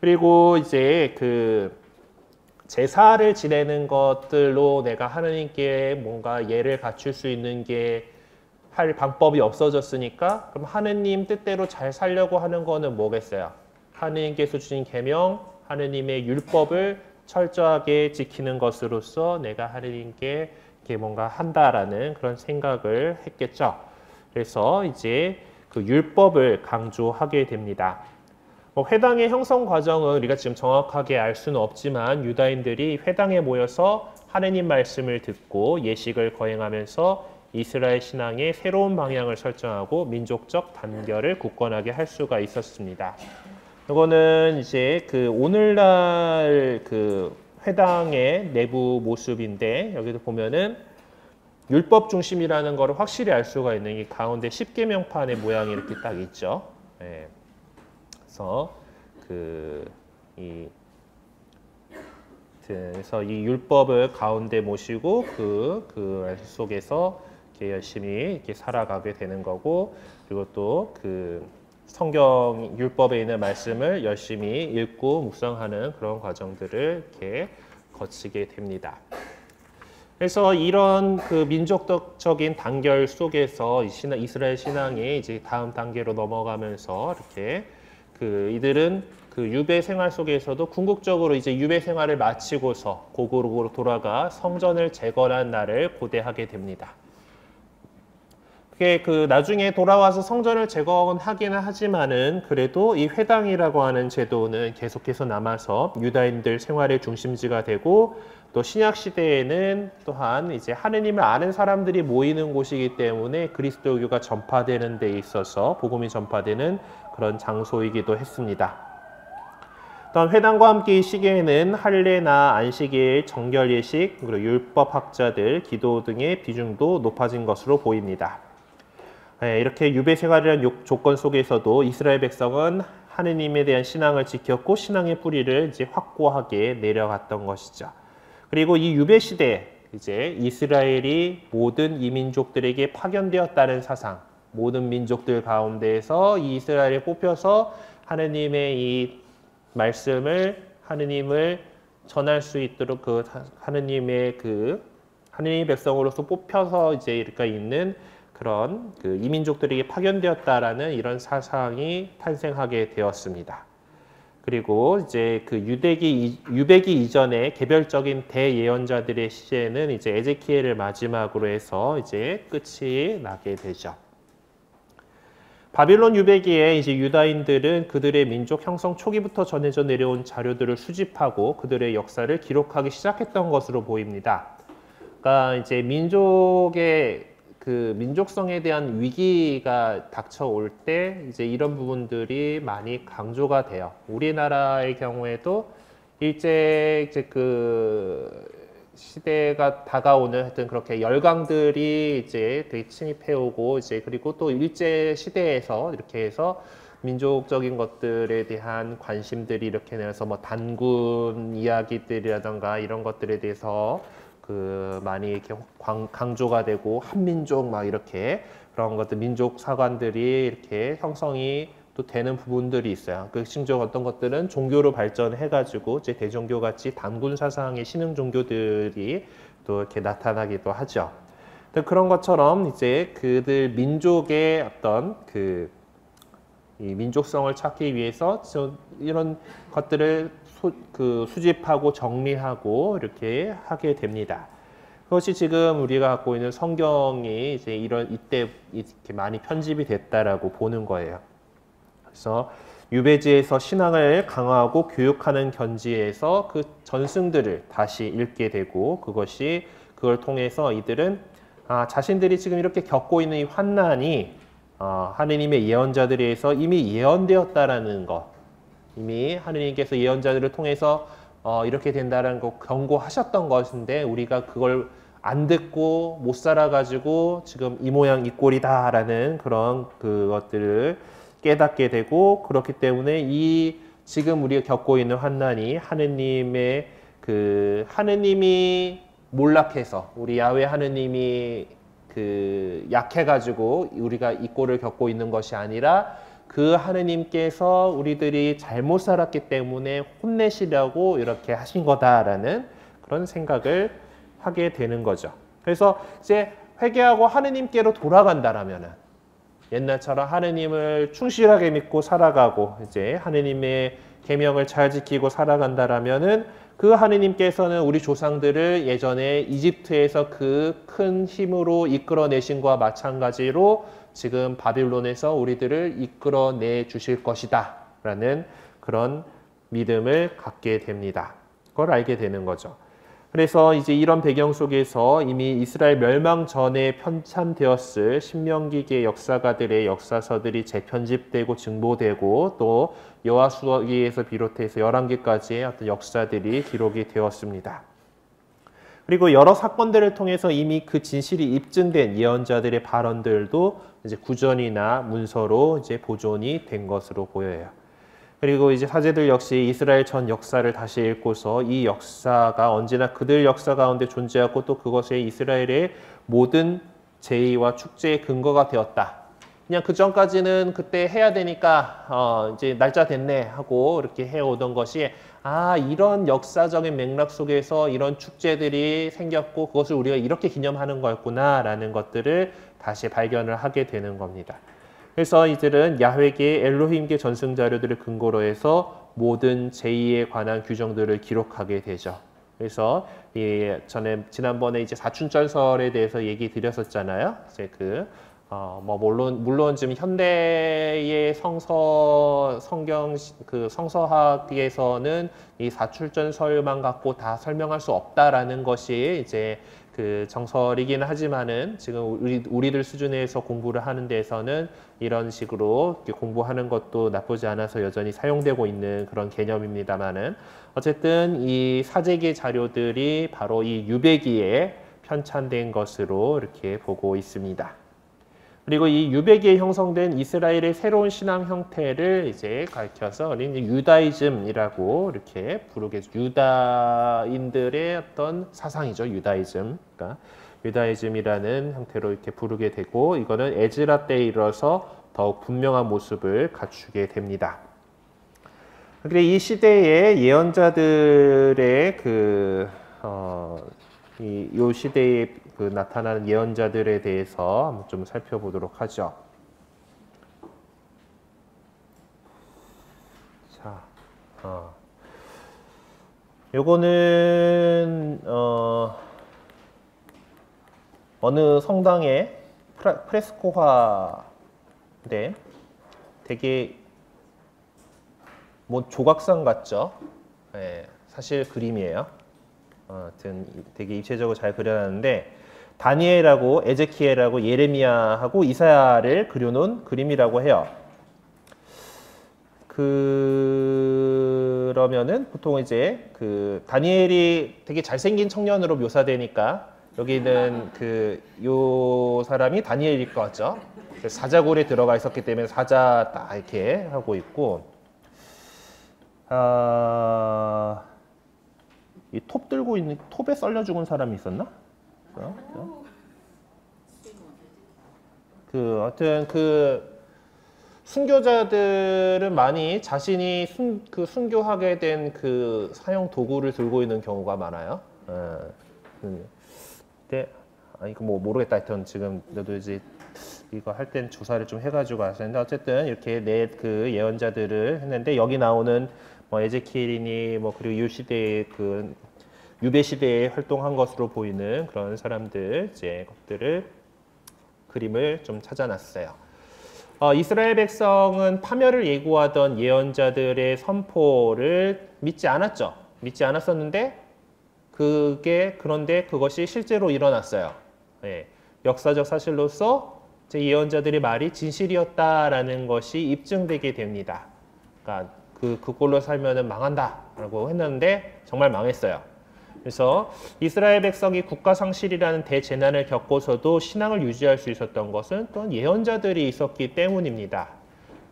그리고 이제 그 제사를 지내는 것들로 내가 하느님께 뭔가 예를 갖출 수 있는 게 할 방법이 없어졌으니까, 그럼 하느님 뜻대로 잘 살려고 하는 거는 뭐겠어요? 하느님께서 주신 계명, 하느님의 율법을 철저하게 지키는 것으로서 내가 하느님께 이렇게 뭔가 한다라는 그런 생각을 했겠죠. 그래서 이제 그 율법을 강조하게 됩니다. 회당의 형성 과정은 우리가 지금 정확하게 알 수는 없지만, 유다인들이 회당에 모여서 하느님 말씀을 듣고 예식을 거행하면서 이스라엘 신앙의 새로운 방향을 설정하고 민족적 단결을 굳건하게 할 수가 있었습니다. 이거는 이제 그 오늘날 그 회당의 내부 모습인데, 여기도 보면은 율법 중심이라는 것을 확실히 알 수가 있는 이 가운데 십계명판의 모양이 이렇게 딱 있죠. 네. 그래서 그래서 이 율법을 가운데 모시고 그 속에서 이렇게 열심히 이렇게 살아가게 되는 거고, 그리고 또 그 성경 율법에 있는 말씀을 열심히 읽고 묵상하는 그런 과정들을 이렇게 거치게 됩니다. 그래서 이런 그 민족적인 단결 속에서 이스라엘 신앙이 이제 다음 단계로 넘어가면서 이렇게 이들은 그 유배 생활 속에서도 궁극적으로 이제 유배 생활을 마치고서 고국으로 돌아가 성전을 재건한 날을 고대하게 됩니다. 그게 나중에 돌아와서 성전을 재건하기는 하지만은, 그래도 이 회당이라고 하는 제도는 계속해서 남아서 유다인들 생활의 중심지가 되고, 또 신약 시대에는 또한 이제 하느님을 아는 사람들이 모이는 곳이기 때문에 그리스도교가 전파되는 데 있어서 복음이 전파되는 그런 장소이기도 했습니다. 또한 회당과 함께 이 시기에는 할례나 안식일, 정결 예식, 그리고 율법학자들, 기도 등의 비중도 높아진 것으로 보입니다. 이렇게 유배 생활이라는 조건 속에서도 이스라엘 백성은 하느님에 대한 신앙을 지켰고 신앙의 뿌리를 이제 확고하게 내려갔던 것이죠. 그리고 이 유배 시대, 이제 이스라엘이 모든 이민족들에게 파견되었다는 사상, 모든 민족들 가운데에서 이 이스라엘을 뽑혀서 하느님의 이 말씀을, 하느님을 전할 수 있도록 하느님의 백성으로서 뽑혀서 이제 이렇게 있는 그런 이민족들에게 파견되었다라는 이런 사상이 탄생하게 되었습니다. 그리고 이제 유배기 이전에 개별적인 대예언자들의 시대는 이제 에제키엘을 마지막으로 해서 이제 끝이 나게 되죠. 바빌론 유배기에 이제 유다인들은 그들의 민족 형성 초기부터 전해져 내려온 자료들을 수집하고 그들의 역사를 기록하기 시작했던 것으로 보입니다. 그러니까 이제 민족의 민족성에 대한 위기가 닥쳐올 때 이제 이런 부분들이 많이 강조가 돼요. 우리나라의 경우에도 이제 시대가 다가오는 하여튼 그렇게 열강들이 이제 되게 침입해오고 이제 그리고 또 일제 시대에서 이렇게 해서 민족적인 것들에 대한 관심들이 이렇게 내서 뭐 단군 이야기들이라던가 이런 것들에 대해서 많이 이렇게 강조가 되고 한민족 막 이렇게 그런 것들 민족 사관들이 이렇게 형성이 또 되는 부분들이 있어요. 심지어 어떤 것들은 종교로 발전해가지고 이제 대종교 같이 단군 사상의 신흥 종교들이 또 이렇게 나타나기도 하죠. 그런 것처럼 이제 그들 민족의 어떤 이 민족성을 찾기 위해서 이런 것들을 수집하고 정리하고 이렇게 하게 됩니다. 그것이 지금 우리가 갖고 있는 성경이 이제 이때 이렇게 많이 편집이 됐다라고 보는 거예요. 그래서 유배지에서 신앙을 강화하고 교육하는 견지에서 그 전승들을 다시 읽게 되고 그걸 통해서 이들은 자신들이 지금 이렇게 겪고 있는 이 환난이 하느님의 예언자들에 의해서 이미 예언되었다라는 것, 이미 하느님께서 예언자들을 통해서 이렇게 된다라는 거 경고하셨던 것인데 우리가 그걸 안 듣고 못 살아가지고 지금 이 모양 이 꼴이다라는 그런 그것들을 깨닫게 되고 그렇기 때문에 이 지금 우리가 겪고 있는 환난이 하느님이 몰락해서 우리 야훼 하느님이 약해가지고 우리가 이 꼴을 겪고 있는 것이 아니라 그 하느님께서 우리들이 잘못 살았기 때문에 혼내시려고 이렇게 하신 거다라는 그런 생각을 하게 되는 거죠. 그래서 이제 회개하고 하느님께로 돌아간다라면은 옛날처럼 하느님을 충실하게 믿고 살아가고 이제 하느님의 계명을 잘 지키고 살아간다라면은 그 하느님께서는 우리 조상들을 예전에 이집트에서 그 큰 힘으로 이끌어내신 것과 마찬가지로 지금 바빌론에서 우리들을 이끌어내 주실 것이다 라는 그런 믿음을 갖게 됩니다. 그걸 알게 되는 거죠. 그래서 이제 이런 배경 속에서 이미 이스라엘 멸망 전에 편찬되었을 신명기계 역사가들의 역사서들이 재편집되고 증보되고 또 여호수아기에서 비롯해서 열왕기까지의 어떤 역사들이 기록이 되었습니다. 그리고 여러 사건들을 통해서 이미 그 진실이 입증된 예언자들의 발언들도 이제 구전이나 문서로 이제 보존이 된 것으로 보여요. 그리고 이제 사제들 역시 이스라엘 전 역사를 다시 읽고서 이 역사가 언제나 그들 역사 가운데 존재하고 또 그것이 이스라엘의 모든 제의와 축제의 근거가 되었다. 그냥 그 전까지는 그때 해야 되니까 이제 날짜 됐네 하고 이렇게 해오던 것이 이런 역사적인 맥락 속에서 이런 축제들이 생겼고 그것을 우리가 이렇게 기념하는 거였구나라는 것들을 다시 발견을 하게 되는 겁니다. 그래서 이들은 야훼계 엘로힘계 전승 자료들을 근거로 해서 모든 제의에 관한 규정들을 기록하게 되죠. 그래서 지난번에 이제 사춘절설에 대해서 얘기 드렸었잖아요. 이제 물론 지금 현대의 성경 성서학에서는 이 사출전설만 갖고 다 설명할 수 없다라는 것이 이제 그 정설이기는 하지만은 지금 우리들 수준에서 공부를 하는 데에서는 이런 식으로 이렇게 공부하는 것도 나쁘지 않아서 여전히 사용되고 있는 그런 개념입니다만은 어쨌든 이 사제기 자료들이 바로 이 유배기에 편찬된 것으로 이렇게 보고 있습니다. 그리고 이 유배기에 형성된 이스라엘의 새로운 신앙 형태를 이제 가르쳐서 유다이즘이라고 이렇게 부르게 유다인들의 어떤 사상이죠. 유다이즘. 그러니까 유다이즘이라는 형태로 이렇게 부르게 되고 이거는 에즈라 때에 이르러서 더욱 분명한 모습을 갖추게 됩니다. 그런데 이 시대의 예언자들의 이 시대에 나타나는 예언자들에 대해서 한번 좀 살펴보도록 하죠. 자, 요거는 어느 성당의 프레스코화인데 되게 뭐 조각상 같죠? 네, 사실 그림이에요. 하여튼 되게 입체적으로 잘 그려놨는데 다니엘하고 에제키엘하고 예레미야하고 이사야를 그려놓은 그림이라고 해요. 그러면은 보통 이제 다니엘이 되게 잘생긴 청년으로 묘사되니까 여기는 요 사람이 다니엘일 것 같죠. 사자굴에 들어가 있었기 때문에 사자 딱 이렇게 하고 있고 이 톱 들고 있는 톱에 썰려 죽은 사람이 있었나? 하여튼 순교자들은 많이 자신이 순교하게 된 사형 도구를 들고 있는 경우가 많아요. 근데 이거 뭐 모르겠다. 하여튼 지금 너도 이제 이거 할 땐 조사를 좀 해가지고 하셨는데 어쨌든 이렇게 예언자들을 했는데 여기 나오는 뭐 에제키엘이니 뭐 그리고 이 시대의 유배 시대에 활동한 것으로 보이는 그런 사람들 이제 것들을 그림을 좀 찾아놨어요. 이스라엘 백성은 파멸을 예고하던 예언자들의 선포를 믿지 않았죠. 믿지 않았었는데 그런데 그것이 실제로 일어났어요. 예, 역사적 사실로서 제 예언자들의 말이 진실이었다라는 것이 입증되게 됩니다. 그러니까 그꼴로 살면은 망한다라고 했는데 정말 망했어요. 그래서 이스라엘 백성이 국가 상실이라는 대재난을 겪고서도 신앙을 유지할 수 있었던 것은 또한 예언자들이 있었기 때문입니다.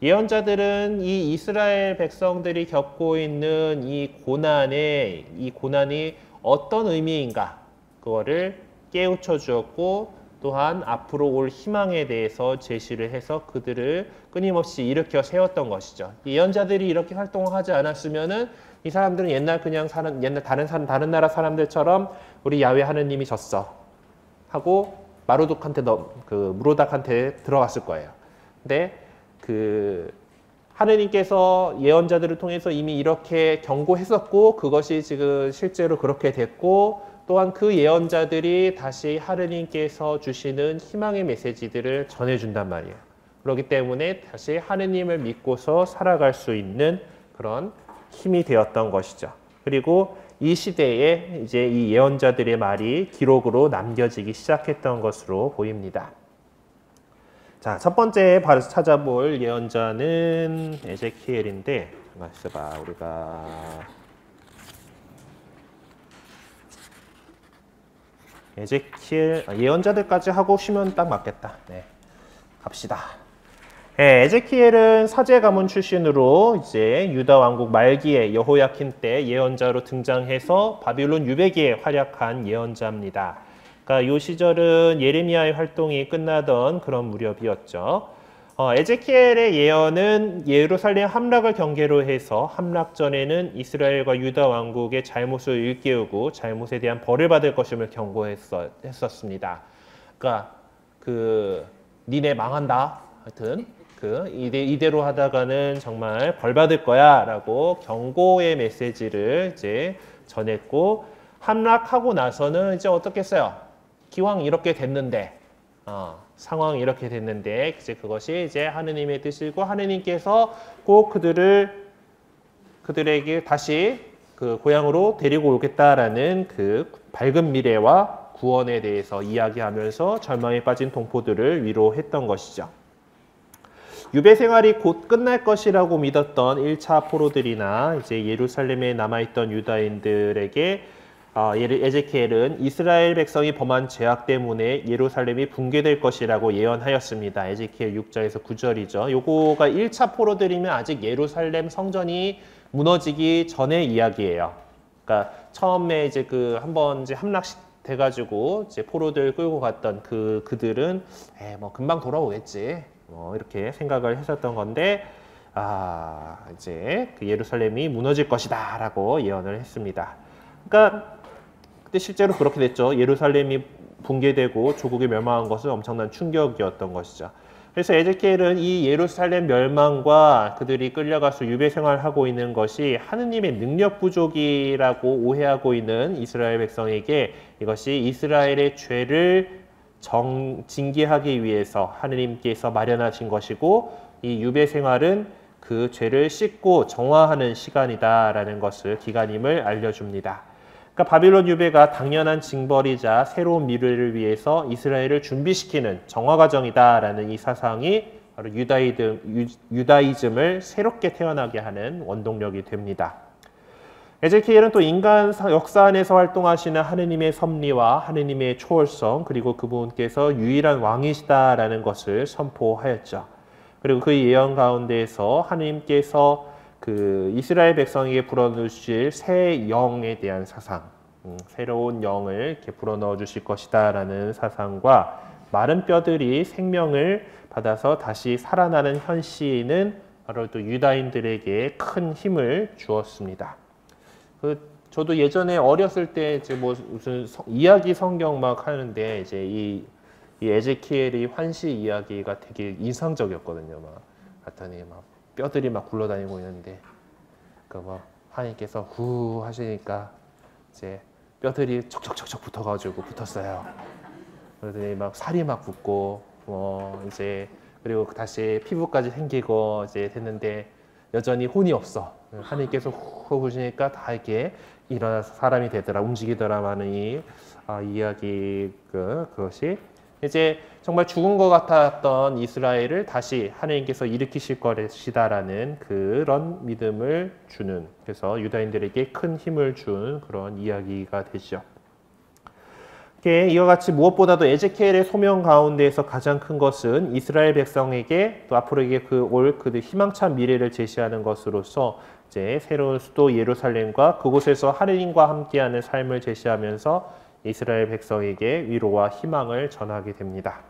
예언자들은 이 이스라엘 백성들이 겪고 있는 이 고난이 어떤 의미인가 그거를 깨우쳐 주었고 또한 앞으로 올 희망에 대해서 제시를 해서 그들을 끊임없이 일으켜 세웠던 것이죠. 예언자들이 이렇게 활동을 하지 않았으면은 이 사람들은 다른 나라 사람들처럼 우리 야훼 하느님이 졌어 하고 무로닥한테 들어갔을 거예요. 근데 하느님께서 예언자들을 통해서 이미 이렇게 경고했었고 그것이 지금 실제로 그렇게 됐고 또한 그 예언자들이 다시 하느님께서 주시는 희망의 메시지들을 전해준단 말이에요. 그렇기 때문에 다시 하느님을 믿고서 살아갈 수 있는 그런 힘이 되었던 것이죠. 그리고 이 시대에 이제 이 예언자들의 말이 기록으로 남겨지기 시작했던 것으로 보입니다. 자, 첫 번째 바로 찾아볼 예언자는 에제키엘인데, 잠깐 있어봐, 우리가 에제키엘 예언자들까지 하고 쉬면 딱 맞겠다. 네, 갑시다. 네, 에제키엘은 사제 가문 출신으로 이제 유다 왕국 말기에 여호야킨 때 예언자로 등장해서 바빌론 유배기에 활약한 예언자입니다. 그러니까 이 시절은 예레미야의 활동이 끝나던 그런 무렵이었죠. 에제키엘의 예언은 예루살렘 함락을 경계로 해서 함락 전에는 이스라엘과 유다 왕국의 잘못을 일깨우고 잘못에 대한 벌을 받을 것임을 경고했었습니다. 그러니까 니네 망한다. 하여튼 이대로 하다가는 정말 벌 받을 거야라고 경고의 메시지를 이제 전했고 함락하고 나서는 이제 어떻게 했어요? 기왕 이렇게 됐는데 상황이 이렇게 됐는데 이제 그것이 이제 하느님의 뜻이고 하느님께서 꼭 그들에게 다시 그 고향으로 데리고 오겠다라는 그 밝은 미래와 구원에 대해서 이야기하면서 절망에 빠진 동포들을 위로했던 것이죠. 유배 생활이 곧 끝날 것이라고 믿었던 1차 포로들이나 이제 예루살렘에 남아있던 유다인들에게 에제키엘은 이스라엘 백성이 범한 죄악 때문에 예루살렘이 붕괴될 것이라고 예언하였습니다. 에제키엘 6절에서 9절이죠. 요거가 1차 포로들이면 아직 예루살렘 성전이 무너지기 전의 이야기예요. 그러니까 처음에 이제 한번 이제 함락돼가지고 이제 포로들 끌고 갔던 그들은 뭐 금방 돌아오겠지. 이렇게 생각을 했었던 건데 이제 예루살렘이 무너질 것이다라고 예언을 했습니다. 그러니까 그때 실제로 그렇게 됐죠. 예루살렘이 붕괴되고 조국이 멸망한 것은 엄청난 충격이었던 것이죠. 그래서 에제키엘은 이 예루살렘 멸망과 그들이 끌려가서 유배 생활하고 있는 것이 하느님의 능력 부족이라고 오해하고 있는 이스라엘 백성에게 이것이 이스라엘의 죄를 징계하기 위해서 하느님께서 마련하신 것이고 이 유배 생활은 그 죄를 씻고 정화하는 시간이다라는 것을 기간임을 알려줍니다. 그러니까 바빌론 유배가 당연한 징벌이자 새로운 미래를 위해서 이스라엘을 준비시키는 정화 과정이다라는 이 사상이 바로 유다이즘을 새롭게 태어나게 하는 원동력이 됩니다. 에제키엘은 또 인간 역사 안에서 활동하시는 하느님의 섭리와 하느님의 초월성 그리고 그분께서 유일한 왕이시다라는 것을 선포하였죠. 그리고 그 예언 가운데에서 하느님께서 이스라엘 백성에게 불어넣으실 새 영에 대한 사상, 새로운 영을 이렇게 불어넣어 주실 것이다라는 사상과 마른 뼈들이 생명을 받아서 다시 살아나는 현시는 바로 또 유다인들에게 큰 힘을 주었습니다. 저도 예전에 어렸을 때 이제 무슨 이야기 성경 막 하는데 이제 이 에제키엘이 환시 이야기가 되게 인상적이었거든요. 막 봤더니 막 뼈들이 막 굴러다니고 있는데 하나님께서 후 하시니까 이제 뼈들이 척척척척 붙었어요. 그러더니 막 살이 막 붙고 이제 그리고 다시 피부까지 생기고 이제 됐는데 여전히 혼이 없어. 하나님께서 후 부시니까 다 이렇게 일어나서 사람이 되더라, 움직이더라라는 이 이야기 그것이 이제 정말 죽은 것 같았던 이스라엘을 다시 하나님께서 일으키실 것이다라는 그런 믿음을 주는, 그래서 유다인들에게 큰 힘을 준 그런 이야기가 되죠. 이와 같이 무엇보다도 에제키엘의 소명 가운데에서 가장 큰 것은 이스라엘 백성에게 또 앞으로에게 그 희망찬 미래를 제시하는 것으로서 이제 새로운 수도 예루살렘과 그곳에서 하느님과 함께하는 삶을 제시하면서 이스라엘 백성에게 위로와 희망을 전하게 됩니다.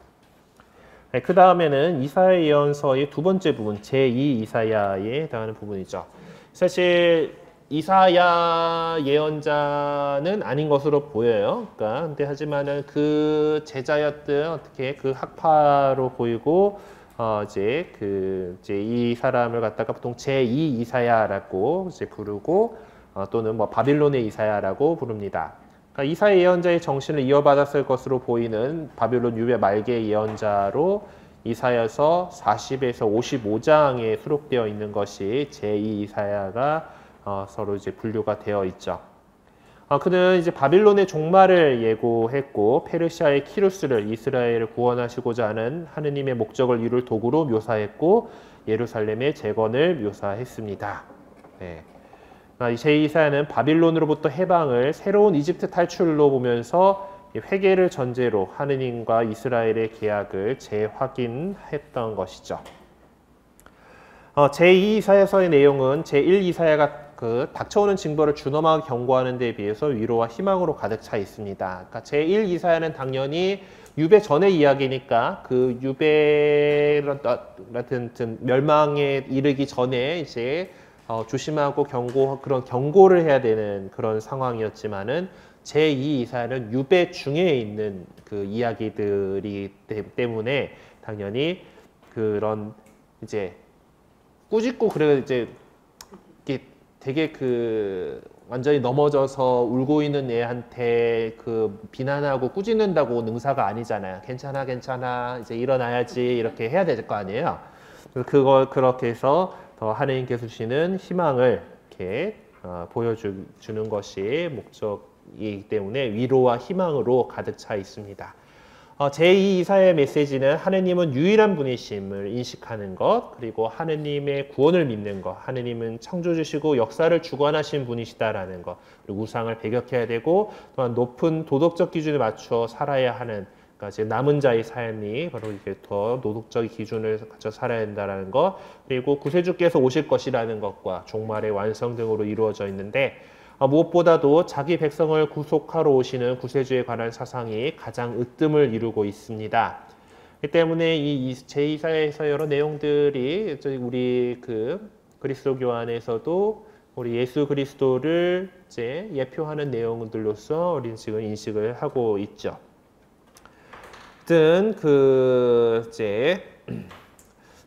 그 다음에는 이사야 예언서의 두 번째 부분, 제2 이사야에 해당하는 부분이죠. 사실 이사야 예언자는 아닌 것으로 보여요. 근데 하지만은 그 제자였던 어떻게 그 학파로 보이고 이제 이 사람을 갖다가 보통 제2 이사야라고 이제 부르고 또는 뭐 바빌론의 이사야라고 부릅니다. 그러니까 이사야 예언자의 정신을 이어받았을 것으로 보이는 바빌론 유배 말기의 예언자로 이사야서 40에서 55장에 수록되어 있는 것이 제2 이사야가 서로 이제 분류가 되어 있죠. 그는 이제 바빌론의 종말을 예고했고 페르시아의 키루스를 이스라엘을 구원하시고자 하는 하느님의 목적을 이룰 도구로 묘사했고 예루살렘의 재건을 묘사했습니다. 네. 제2사야는 바빌론으로부터 해방을 새로운 이집트 탈출로 보면서 회개를 전제로 하느님과 이스라엘의 계약을 재확인했던 것이죠. 제2이사야서의 내용은 제1이사야가 닥쳐오는 징벌을 준엄하게 경고하는 데에 비해서 위로와 희망으로 가득 차 있습니다. 그러니까 제1이사야는 당연히 유배 전의 이야기니까 그 유배 같은 멸망에 이르기 전에 이제 조심하고 그런 경고를 해야 되는 그런 상황이었지만은 제2 이사야는 유배 중에 있는 그 이야기들이 때문에 당연히 그런 이제 꾸짖고 그래 이제 이게 되게 완전히 넘어져서 울고 있는 애한테 비난하고 꾸짖는다고 능사가 아니잖아요. 괜찮아, 괜찮아, 이제 일어나야지 이렇게 해야 될 거 아니에요. 그렇게 해서 더 하나님께서 주시는 희망을 이렇게 보여주는 것이 목적이기 때문에 위로와 희망으로 가득 차 있습니다. 제2 이사야의 메시지는 하느님은 유일한 분이심을 인식하는 것, 그리고 하느님의 구원을 믿는 것, 하느님은 창조주시고 역사를 주관하신 분이시다라는 것, 그리고 우상을 배격해야 되고 또한 높은 도덕적 기준에 맞춰 살아야 하는, 그러니까 남은 자의 삶이 바로 이렇게 더 도덕적 기준을 갖춰 살아야 된다라는 것, 그리고 구세주께서 오실 것이라는 것과 종말의 완성 등으로 이루어져 있는데 무엇보다도 자기 백성을 구속하러 오시는 구세주에 관한 사상이 가장 으뜸을 이루고 있습니다. 이 때문에 이 제2사야에서 여러 내용들이 우리 그리스도교 안에서도 우리 예수 그리스도를 이제 예표하는 내용들로서 우리는 지금 인식을 하고 있죠.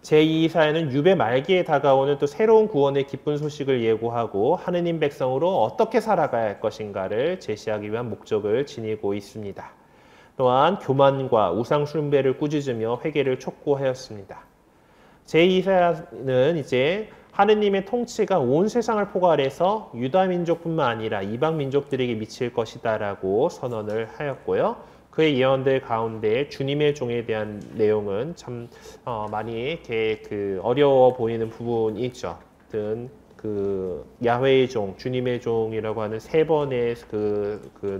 제2사야는 유배 말기에 다가오는 또 새로운 구원의 기쁜 소식을 예고하고 하느님 백성으로 어떻게 살아가야 할 것인가를 제시하기 위한 목적을 지니고 있습니다. 또한 교만과 우상 숭배를 꾸짖으며 회개를 촉구하였습니다. 제2사야는 이제 하느님의 통치가 온 세상을 포괄해서 유다 민족뿐만 아니라 이방 민족들에게 미칠 것이다라고 선언을 하였고요. 그의 예언들 가운데 주님의 종에 대한 내용은 참 많이 이렇게 어려워 보이는 부분이 있죠. 야훼의 종, 주님의 종이라고 하는 3번의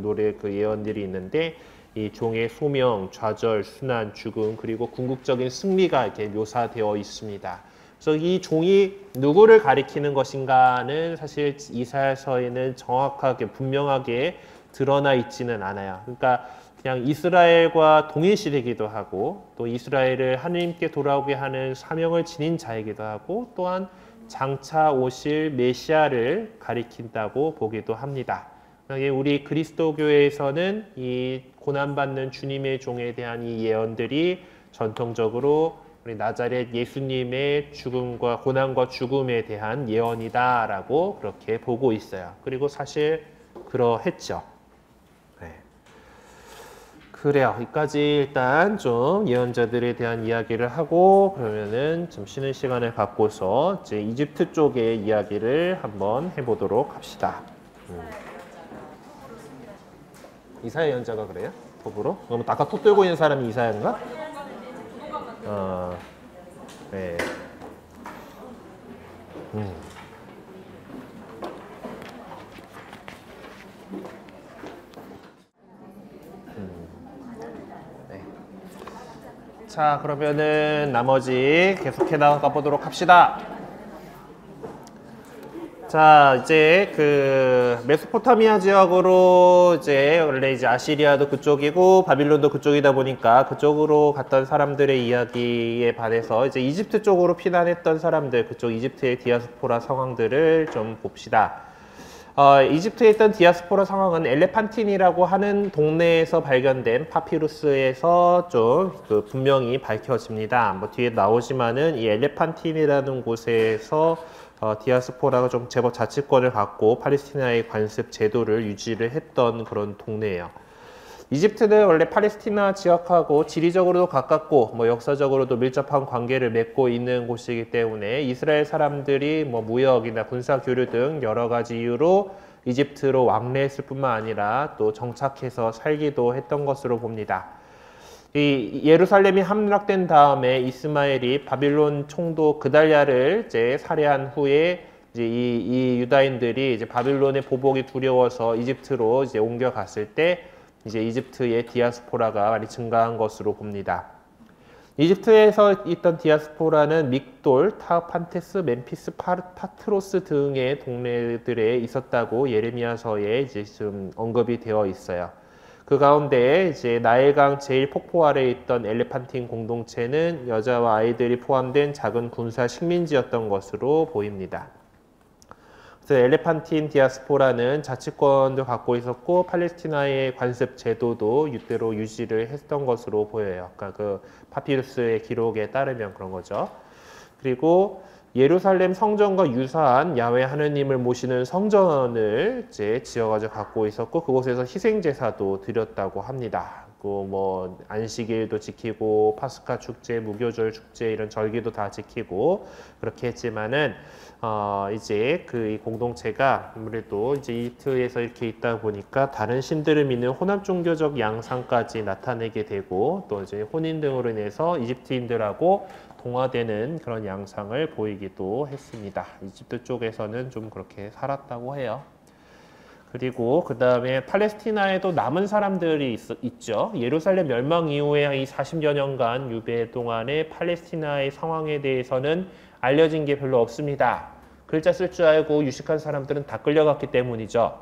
노래 예언들이 있는데 이 종의 소명, 좌절, 순환, 죽음 그리고 궁극적인 승리가 이렇게 묘사되어 있습니다. 그래서 이 종이 누구를 가리키는 것인가는 사실 이사야서에는 정확하게 분명하게 드러나 있지는 않아요. 그러니까 그냥 이스라엘과 동일시되기도 하고 또 이스라엘을 하느님께 돌아오게 하는 사명을 지닌 자이기도 하고 또한 장차 오실 메시아를 가리킨다고 보기도 합니다. 우리 그리스도교에서는 이 고난받는 주님의 종에 대한 이 예언들이 전통적으로 우리 나자렛 예수님의 죽음과 고난과 죽음에 대한 예언이다라고 그렇게 보고 있어요. 그리고 사실 그러했죠. 그래요. 여기까지 일단 좀 예언자들에 대한 이야기를 하고 그러면은 좀 쉬는 시간을 갖고서 이제 이집트 쪽의 이야기를 한번 해보도록 합시다. 이사야 예언자가 그래요? 톱으로? 그럼 아까 톱 들고 있는 사람이 이사야인가? 네. 네. 자, 그러면은 나머지 계속해 나가 보도록 합시다. 자, 이제 그 메소포타미아 지역으로 이제 원래 이제 아시리아도 그쪽이고 바빌론도 그쪽이다 보니까 그쪽으로 갔던 사람들의 이야기에 반해서 이제 이집트 쪽으로 피난했던 사람들, 그쪽 이집트의 디아스포라 상황들을 좀 봅시다. 이집트에 있던 디아스포라 상황은 엘레판틴이라고 하는 동네에서 발견된 파피루스에서 좀 그 분명히 밝혀집니다. 뭐 뒤에 나오지만은 이 엘레판틴이라는 곳에서 디아스포라가 좀 제법 자치권을 갖고 팔레스티나의 관습 제도를 유지를 했던 그런 동네예요. 이집트는 원래 팔레스티나 지역하고 지리적으로도 가깝고 뭐 역사적으로도 밀접한 관계를 맺고 있는 곳이기 때문에 이스라엘 사람들이 뭐 무역이나 군사 교류 등 여러 가지 이유로 이집트로 왕래했을 뿐만 아니라 또 정착해서 살기도 했던 것으로 봅니다. 이 예루살렘이 함락된 다음에 이스마엘이 바빌론 총독 그달랴를 이제 살해한 후에 이제 이 유다인들이 이제 바빌론의 보복이 두려워서 이집트로 이제 옮겨갔을 때 이제 이집트의 디아스포라가 많이 증가한 것으로 봅니다. 이집트에서 있던 디아스포라는 믹돌, 타흐판테스, 멤피스, 파트로스 등의 동네들에 있었다고 예레미야서에 이제 좀 언급이 되어 있어요. 그 가운데 이제 나일강 제일 폭포 아래에 있던 엘레판틴 공동체는 여자와 아이들이 포함된 작은 군사 식민지였던 것으로 보입니다. 그래서 엘레판틴 디아스포라는 자치권도 갖고 있었고 팔레스티나의 관습 제도도 이대로 유지를 했던 것으로 보여요. 아까 그 파피루스의 기록에 따르면 그런 거죠. 그리고 예루살렘 성전과 유사한 야훼 하느님을 모시는 성전을 이제 지어가지고 갖고 있었고 그곳에서 희생 제사도 드렸다고 합니다. 그 뭐 안식일도 지키고 파스카 축제, 무교절 축제 이런 절기도 다 지키고 그렇게 했지만은 이제 그 이 공동체가 아무래도 이제 이집트에서 이렇게 있다 보니까 다른 신들을 믿는 혼합 종교적 양상까지 나타내게 되고 또 이제 혼인 등으로 인해서 이집트인들하고 동화되는 그런 양상을 보이기도 했습니다. 이집트 쪽에서는 좀 그렇게 살았다고 해요. 그리고 그 다음에 팔레스티나에도 남은 사람들이 있죠. 예루살렘 멸망 이후에 이 40여 년간 유배 동안에 팔레스티나의 상황에 대해서는 알려진 게 별로 없습니다. 글자 쓸 줄 알고 유식한 사람들은 다 끌려갔기 때문이죠.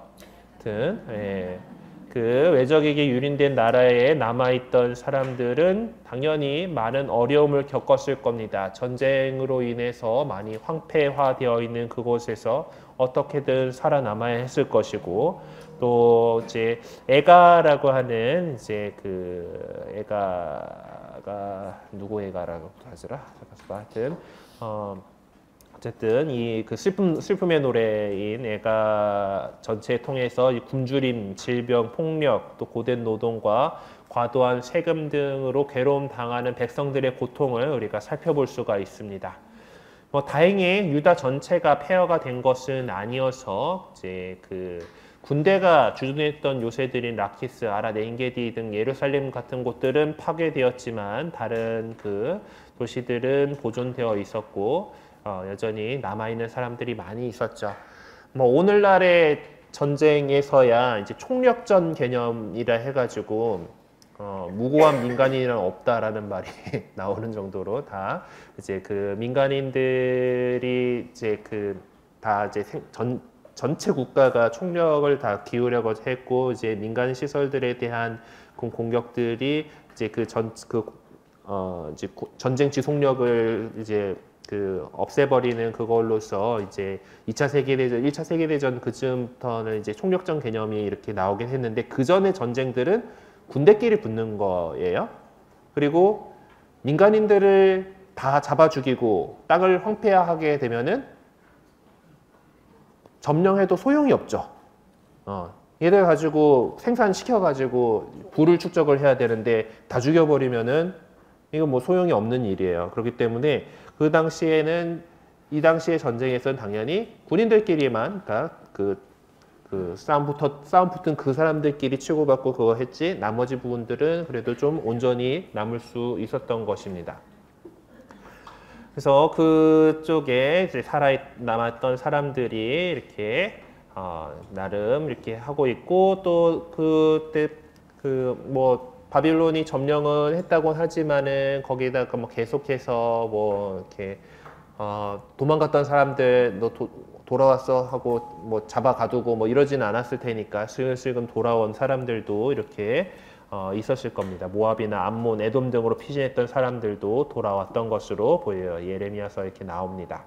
하여튼 그 외적에게 유린된 나라에 남아있던 사람들은 당연히 많은 어려움을 겪었을 겁니다. 전쟁으로 인해서 많이 황폐화되어 있는 그곳에서 어떻게든 살아남아야 했을 것이고 또 이제 에가라고 하는 이제 그 에가가 누구 에가라고 하더라? 하여튼 어쨌든 이 그 슬픔의 노래인 애가 전체에 통해서 이 굶주림, 질병, 폭력, 또 고된 노동과 과도한 세금 등으로 괴로움 당하는 백성들의 고통을 우리가 살펴볼 수가 있습니다. 뭐 다행히 유다 전체가 폐허가 된 것은 아니어서 이제 그 군대가 주둔했던 요새들인 라키스, 아랏, 엔게디 등 예루살렘 같은 곳들은 파괴되었지만 다른 그 도시들은 보존되어 있었고 여전히 남아있는 사람들이 많이 있었죠. 뭐 오늘날의 전쟁에서야 이제 총력전 개념이라 해가지고 무고한 민간인은 없다라는 말이 나오는 정도로 다 이제 그 민간인들이 이제 그 다 이제 전체 국가가 총력을 다 기울여고 했고 이제 민간 시설들에 대한 공격들이 이제 이제 전쟁 지속력을 이제 그 없애버리는 그걸로서 이제 2차 세계대전, 1차 세계대전 그쯤부터는 이제 총력전 개념이 이렇게 나오긴 했는데 그 전에 전쟁들은 군대끼리 붙는 거예요. 그리고 민간인들을 다 잡아 죽이고 땅을 황폐화하게 되면은 점령해도 소용이 없죠. 얘들 가지고 생산시켜 가지고 부를 축적을 해야 되는데 다 죽여버리면은 이거 뭐 소용이 없는 일이에요. 그렇기 때문에 그 당시에는 이 당시의 전쟁에서는 당연히 군인들끼리만 그러니까 싸움 붙은 그 사람들끼리 치고받고 그거 했지 나머지 부분들은 그래도 좀 온전히 남을 수 있었던 것입니다. 그래서 그쪽에 이제 남았던 사람들이 이렇게 나름 이렇게 하고 있고 또 그때 뭐 바빌론이 점령을 했다고 하지만은 거기에다가 뭐 계속해서 뭐 이렇게 도망갔던 사람들 너 돌아왔어 하고 뭐 잡아가두고 뭐 이러진 않았을 테니까 슬금슬금 돌아온 사람들도 이렇게 있었을 겁니다. 모압이나 암몬, 에돔 등으로 피신했던 사람들도 돌아왔던 것으로 보여요. 예레미야서 이렇게 나옵니다.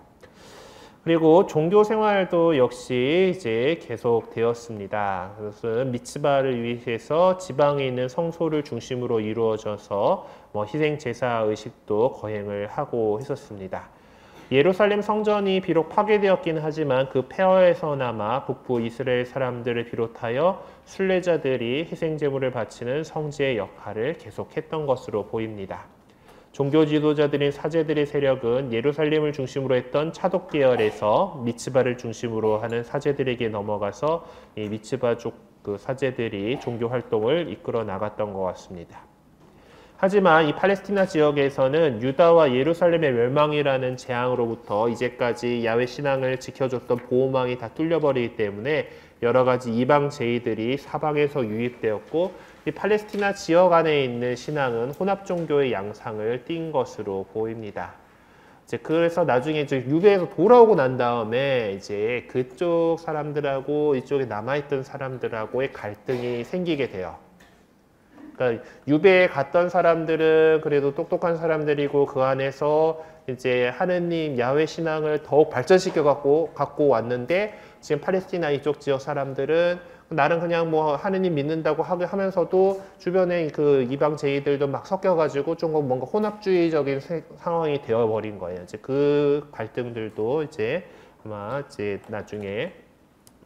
그리고 종교 생활도 역시 이제 계속되었습니다. 그것은 미츠바를 위해서 지방에 있는 성소를 중심으로 이루어져서 뭐 희생 제사 의식도 거행을 하고 있었습니다. 예루살렘 성전이 비록 파괴되었긴 하지만 그 폐허에서나마 북부 이스라엘 사람들을 비롯하여 순례자들이 희생 제물을 바치는 성지의 역할을 계속했던 것으로 보입니다. 종교 지도자들인 사제들의 세력은 예루살렘을 중심으로 했던 차독 계열에서 미츠바를 중심으로 하는 사제들에게 넘어가서 이 미츠바족 그 사제들이 종교 활동을 이끌어 나갔던 것 같습니다. 하지만 이 팔레스티나 지역에서는 유다와 예루살렘의 멸망이라는 재앙으로부터 이제까지 야훼 신앙을 지켜줬던 보호망이 다 뚫려버리기 때문에 여러 가지 이방 제의들이 사방에서 유입되었고 이 팔레스티나 지역 안에 있는 신앙은 혼합 종교의 양상을 띈 것으로 보입니다. 이제 그래서 나중에 이제 유배에서 돌아오고 난 다음에 이제 그쪽 사람들하고 이쪽에 남아있던 사람들하고의 갈등이 생기게 돼요. 그러니까 유배에 갔던 사람들은 그래도 똑똑한 사람들이고 그 안에서 이제 하느님 야훼 신앙을 더욱 발전시켜 갖고 왔는데 지금 팔레스티나 이쪽 지역 사람들은 나는 그냥 뭐 하느님 믿는다고 하면서도 주변에 그 이방 제의들도 막 섞여가지고 좀 뭔가 혼합주의적인 상황이 되어버린 거예요. 이제 그 갈등들도 이제 아마 이제 나중에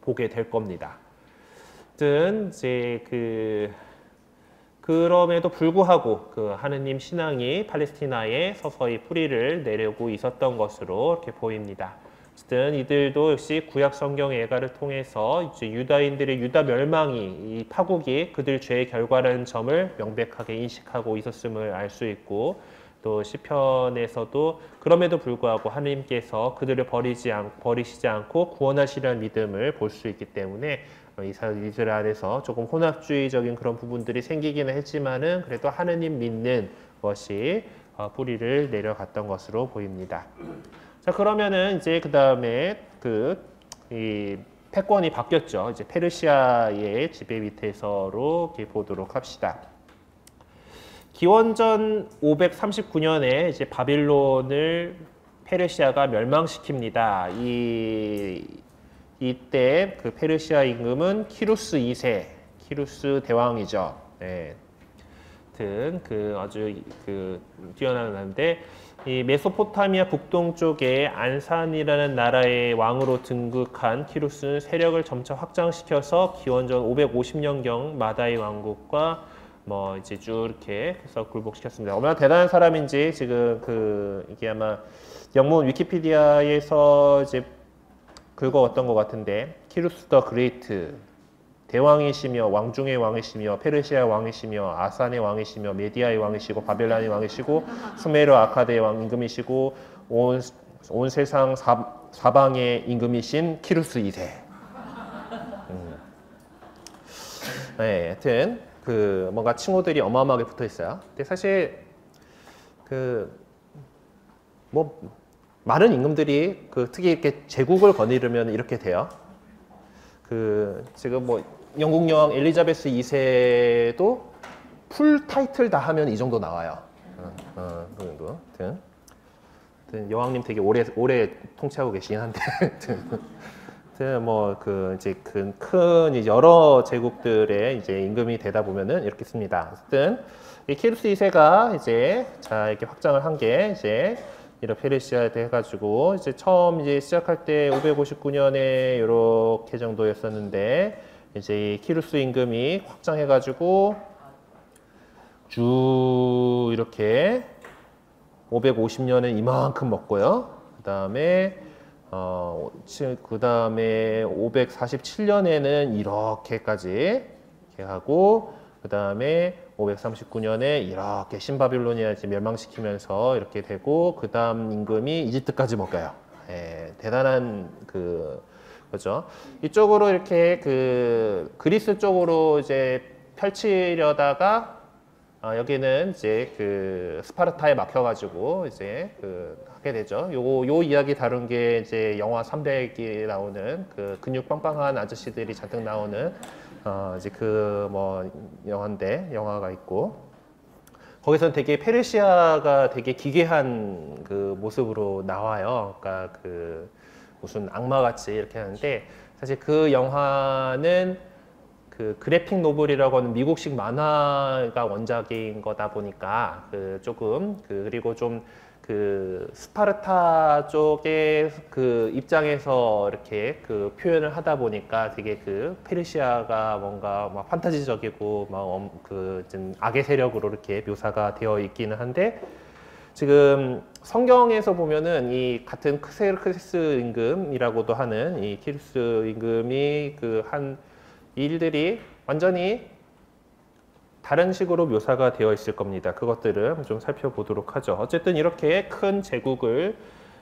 보게 될 겁니다. 하여튼 이제 그럼에도 불구하고 그 하느님 신앙이 팔레스티나에 서서히 뿌리를 내리고 있었던 것으로 이렇게 보입니다. 어쨌든 이들도 역시 구약 성경 예가를 통해서 이제 유다인들의 유다 멸망이 이 파국이 그들 죄의 결과라는 점을 명백하게 인식하고 있었음을 알 수 있고 또 시편에서도 그럼에도 불구하고 하느님께서 그들을 버리시지 않고 구원하시라는 믿음을 볼 수 있기 때문에 이스라엘 안에서 조금 혼합주의적인 그런 부분들이 생기기는 했지만은 그래도 하느님 믿는 것이 뿌리를 내려갔던 것으로 보입니다. 자, 그러면은 이제 그 다음에 이 패권이 바뀌었죠. 이제 페르시아의 지배 밑에서로 이렇게 보도록 합시다. 기원전 539년에 이제 바빌론을 페르시아가 멸망시킵니다. 이때 그 페르시아 임금은 키루스 2세, 키루스 대왕이죠. 네. 아주 뛰어난 나라인데 이 메소포타미아 북동쪽에 안산이라는 나라의 왕으로 등극한 키루스는 세력을 점차 확장시켜서 기원전 550년경 마다이 왕국과 뭐 이제 쭉 이렇게 해서 굴복시켰습니다. 얼마나 대단한 사람인지 지금 이게 아마 영문 위키피디아에서 이제 긁어왔던 것 같은데 키루스 더 그레이트 대왕이시며 왕중의 왕이시며 페르시아 왕이시며 아산의 왕이시며 메디아의 왕이시고 바벨론의 왕이시고 수메르 아카드의 왕 임금이시고 온 세상 사방의 임금이신 키루스 2세. 네, 하여튼 뭔가 칭호들이 어마어마하게 붙어 있어요. 근데 사실 뭐 많은 임금들이 특히 이렇게 제국을 거느리면 이렇게 돼요. 지금 뭐 영국 여왕 엘리자베스 2세도 풀 타이틀 다 하면 이 정도 나와요. 그 정도. 여왕님 되게 오래 통치하고 계시긴 한데. 뭐 이제 큰 이제 여러 제국들의 이제 임금이 되다 보면은 이렇게 씁니다. 어쨌든 이 키루스 2세가 이제 이렇게 확장을 한 게 이제 이렇게 페르시아에 해가지고 이제 처음 이제 시작할 때 559년에 이렇게 정도였었는데 이제 키루스 임금이 확장해가지고 쭉 이렇게 550년은 이만큼 먹고요. 그 다음에 547년에는 이렇게까지 이렇게 하고, 그 다음에 539년에 이렇게 신바빌로니아 멸망시키면서 이렇게 되고, 그 다음 임금이 이집트까지 먹어요. 예, 대단한 거죠. 이쪽으로 이렇게 그리스 쪽으로 이제 펼치려다가 여기는 이제 스파르타에 막혀가지고 이제 하게 되죠. 요 이야기 다룬 게 이제 영화 300에 나오는 근육 빵빵한 아저씨들이 잔뜩 나오는 이제 영화가 있고, 거기서는 되게 페르시아가 되게 기괴한 모습으로 나와요. 그러니까 무슨 악마같이 이렇게 하는데, 사실 그 영화는 그래픽 노블이라고 하는 미국식 만화가 원작인 거다 보니까 그리고 좀 스파르타 쪽의 입장에서 이렇게 표현을 하다 보니까 되게 페르시아가 뭔가 막 판타지적이고 좀 악의 세력으로 이렇게 묘사가 되어 있기는 한데, 지금 성경에서 보면은 이 같은 크세르크세스 임금이라고도 하는 이 키루스 임금이 한 일들이 완전히 다른 식으로 묘사가 되어 있을 겁니다. 그것들을 좀 살펴보도록 하죠. 어쨌든 이렇게 큰 제국을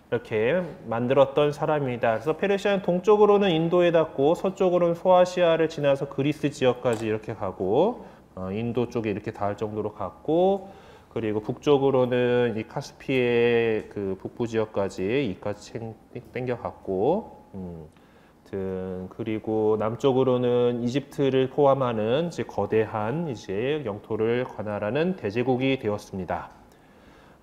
이렇게 만들었던 사람입니다. 그래서 페르시아는 동쪽으로는 인도에 닿고 서쪽으로는 소아시아를 지나서 그리스 지역까지 이렇게 가고, 인도 쪽에 이렇게 닿을 정도로 갔고, 그리고 북쪽으로는 이 카스피의 북부 지역까지 이까지 땡겨갔고, 그리고 남쪽으로는 이집트를 포함하는 이제 거대한 이제 영토를 관할하는 대제국이 되었습니다.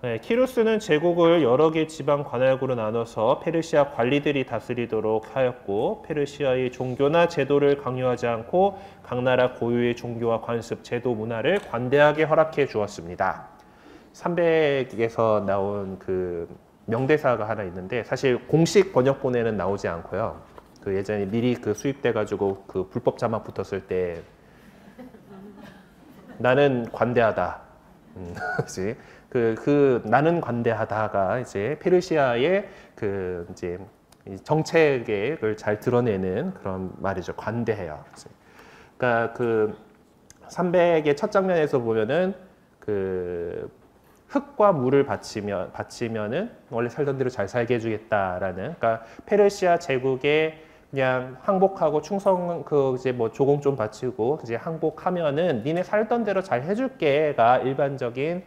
네, 키루스는 제국을 여러 개 지방 관할구로 나눠서 페르시아 관리들이 다스리도록 하였고, 페르시아의 종교나 제도를 강요하지 않고 각 나라 고유의 종교와 관습, 제도, 문화를 관대하게 허락해 주었습니다. 300에서 나온 명대사가 하나 있는데, 사실 공식 번역본에는 나오지 않고요. 예전에 미리 수입돼가지고 불법 자막 붙었을 때 나는 관대하다. 그치? 나는 관대하다가 이제 페르시아의 이제 정책을 잘 드러내는 그런 말이죠. 관대해요. 그치? 그러니까 300의 첫 장면에서 보면은 흙과 물을 바치면은 원래 살던 대로 잘 살게 해주겠다라는, 그러니까 페르시아 제국에 그냥 항복하고 충성 이제 조공 좀 바치고 이제 항복하면은 니네 살던 대로 잘 해줄게가 일반적인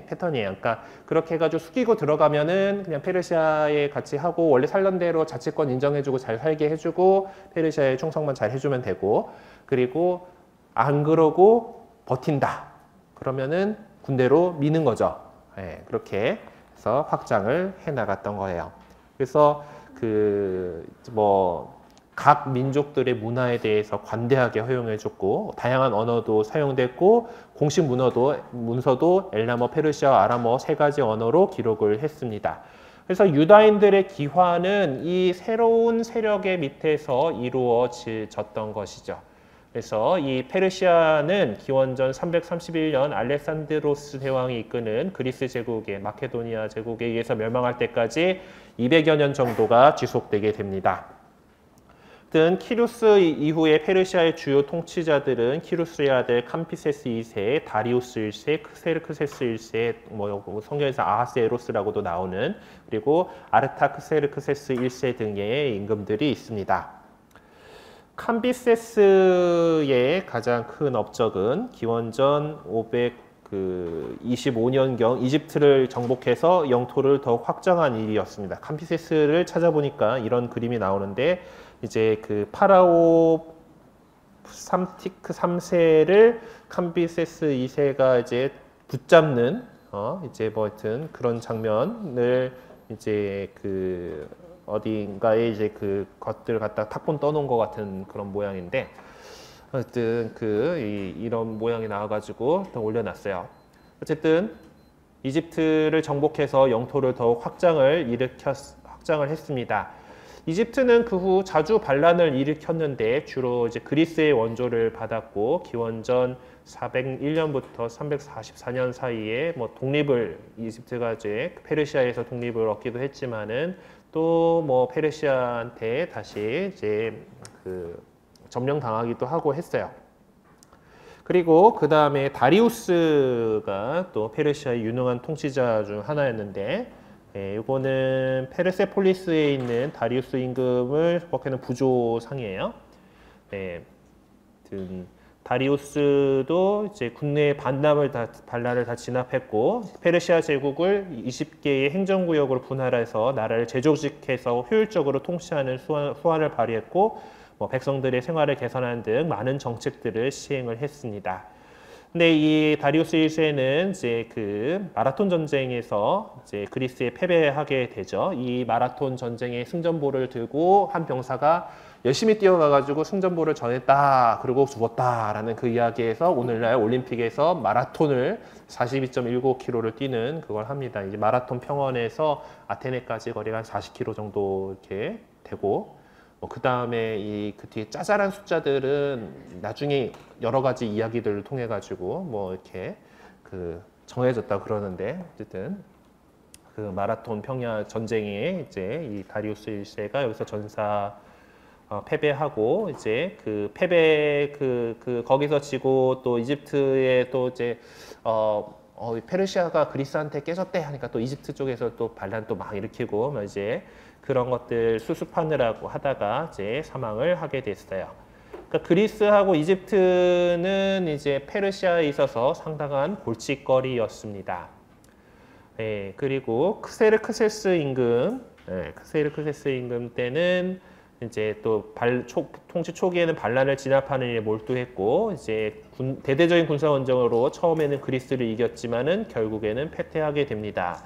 패턴이에요. 그러니까 그렇게 해가지고 숙이고 들어가면은 그냥 페르시아에 같이 하고 원래 살던 대로 자치권 인정해주고 잘 살게 해주고 페르시아에 충성만 잘 해주면 되고, 그리고 안 그러고 버틴다 그러면은 군대로 미는 거죠. 네, 그렇게 해서 확장을 해 나갔던 거예요. 그래서 각 민족들의 문화에 대해서 관대하게 허용해줬고, 다양한 언어도 사용됐고, 공식 문서도 엘라머, 페르시아, 아람어 3가지 언어로 기록을 했습니다. 그래서 유다인들의 기화는 이 새로운 세력의 밑에서 이루어졌던 것이죠. 그래서 이 페르시아는 기원전 331년 알렉산드로스 대왕이 이끄는 그리스 제국의 마케도니아 제국에 의해서 멸망할 때까지 200여 년 정도가 지속되게 됩니다. 키루스 이후에 페르시아의 주요 통치자들은 키루스의 아들 캄피세스 2세, 다리우스 1세, 크세르크세스 1세, 성경에서 아하스에로스라고도 나오는, 그리고 아르타크세르크세스 1세 등의 임금들이 있습니다. 캄비세스의 가장 큰 업적은 기원전 525년경 이집트를 정복해서 영토를 더욱 확장한 일이었습니다. 캄비세스를 찾아보니까 이런 그림이 나오는데, 이제 파라오 삼티크 3세를 캄비세스 2세가 이제 붙잡는 이제 하여튼 그런 장면을 이제 어딘가에 이제 것들 갖다 탁본 떠놓은 것 같은 그런 모양인데, 어쨌든 이런 모양이 나와가지고 올려놨어요. 어쨌든 이집트를 정복해서 영토를 더욱 확장을 했습니다. 이집트는 그 후 자주 반란을 일으켰는데 주로 이제 그리스의 원조를 받았고 기원전 401년부터 344년 사이에 뭐 독립을 이집트가 이제 페르시아에서 독립을 얻기도 했지만은 또 뭐 페르시아한테 다시 이제 그 점령당하기도 하고 했어요. 그리고 그 다음에 다리우스가 또 페르시아의 유능한 통치자 중 하나였는데 이거는 페르세폴리스에 있는 다리우스 임금을 속박하는 부조상이에요. 다리우스도 이제 국내의 반란을 다 진압했고 페르시아 제국을 20개의 행정구역으로 분할해서 나라를 재조직해서 효율적으로 통치하는 수완을 발휘했고 뭐 백성들의 생활을 개선하는 등 많은 정책들을 시행을 했습니다. 근데 이 다리우스 1세는 이제 그 마라톤 전쟁에서 이제 그리스에 패배하게 되죠. 이 마라톤 전쟁의 승전보를 들고 한 병사가 열심히 뛰어가가지고 승전보를 전했다, 그리고 죽었다라는 그 이야기에서 오늘날 올림픽에서 마라톤을 42.19km를 뛰는 그걸 합니다. 이제 마라톤 평원에서 아테네까지 거리가 한 40km 정도 이렇게 되고. 그 다음에 그 뒤에 짜잘한 숫자들은 나중에 여러 가지 이야기들을 통해 가지고 뭐 이렇게 그 정해졌다 그러는데 어쨌든 그 마라톤 평야 전쟁에 이제 이 다리우스 1세가 여기서 전사 패배하고 이제 그 패배 거기서 지고 또 이집트에 또 이제 페르시아가 그리스한테 깨졌대 하니까 또 이집트 쪽에서 또 반란 또 막 일으키고 뭐 이제 그런 것들 수습하느라고 하다가 이제 사망을 하게 됐어요. 그러니까 그리스하고 이집트는 이제 페르시아에 있어서 상당한 골칫거리였습니다. 그리고 크세르크세스 임금, 크세르크세스 임금 때는 이제 또 통치 초기에는 반란을 진압하는 일에 몰두했고 이제 대대적인 군사 원정으로 처음에는 그리스를 이겼지만은 결국에는 패퇴하게 됩니다.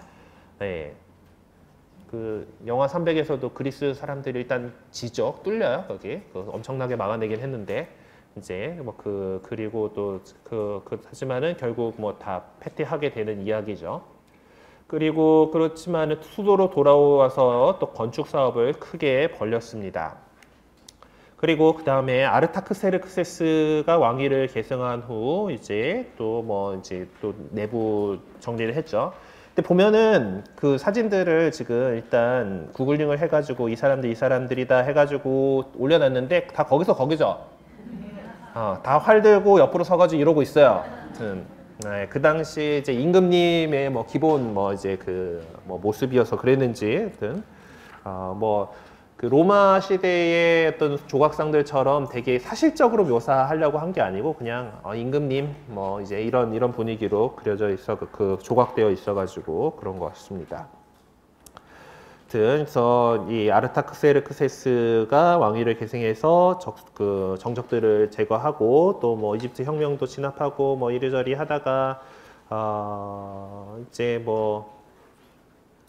그 영화 300에서도 그리스 사람들이 일단 지죠. 뚫려요. 거기 엄청나게 막아내긴 했는데 이제 뭐 그리고 또 하지만은 결국 뭐 다 패퇴하게 되는 이야기죠. 그리고 그렇지만은 수도로 돌아와서 또 건축 사업을 크게 벌였습니다. 그리고 그 다음에 아르타크세르크세스가 왕위를 계승한 후 이제 또 내부 정리를 했죠. 근데 보면은 그 사진들을 지금 일단 구글링을 해가지고 이 사람들이다 해가지고 올려놨는데 다 거기죠. 다 활 들고 옆으로 서가지고 이러고 있어요. 그 당시 이제 임금님의 뭐 기본 모습이어서 그랬는지 그 로마 시대의 어떤 조각상들처럼 되게 사실적으로 묘사하려고 한 게 아니고 그냥 임금님 뭐 이제 이런 분위기로 그려져 있어 조각되어 있어가지고 그런 것 같습니다. 그래서 이 아르타크세르크세스가 왕위를 계승해서 정적들을 제거하고 또 뭐 이집트 혁명도 진압하고 뭐 이리저리 하다가 이제 뭐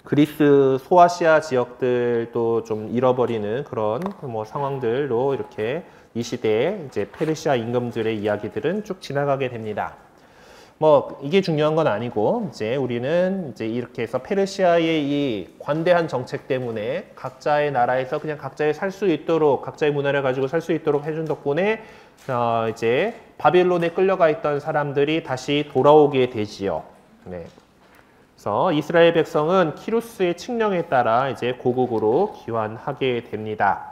그리스 소아시아 지역들도 좀 잃어버리는 그런 뭐 상황들로 이렇게 이 시대에 이제 페르시아 임금들의 이야기들은 쭉 지나가게 됩니다. 뭐 이게 중요한 건 아니고 이제 우리는 이제 이렇게 해서 페르시아의 이 관대한 정책 때문에 각자의 나라에서 그냥 각자의 살 수 있도록 각자의 문화를 가지고 살 수 있도록 해준 덕분에 이제 바빌론에 끌려가 있던 사람들이 다시 돌아오게 되지요. 그래서 이스라엘 백성은 키루스의 칙령에 따라 이제 고국으로 귀환하게 됩니다.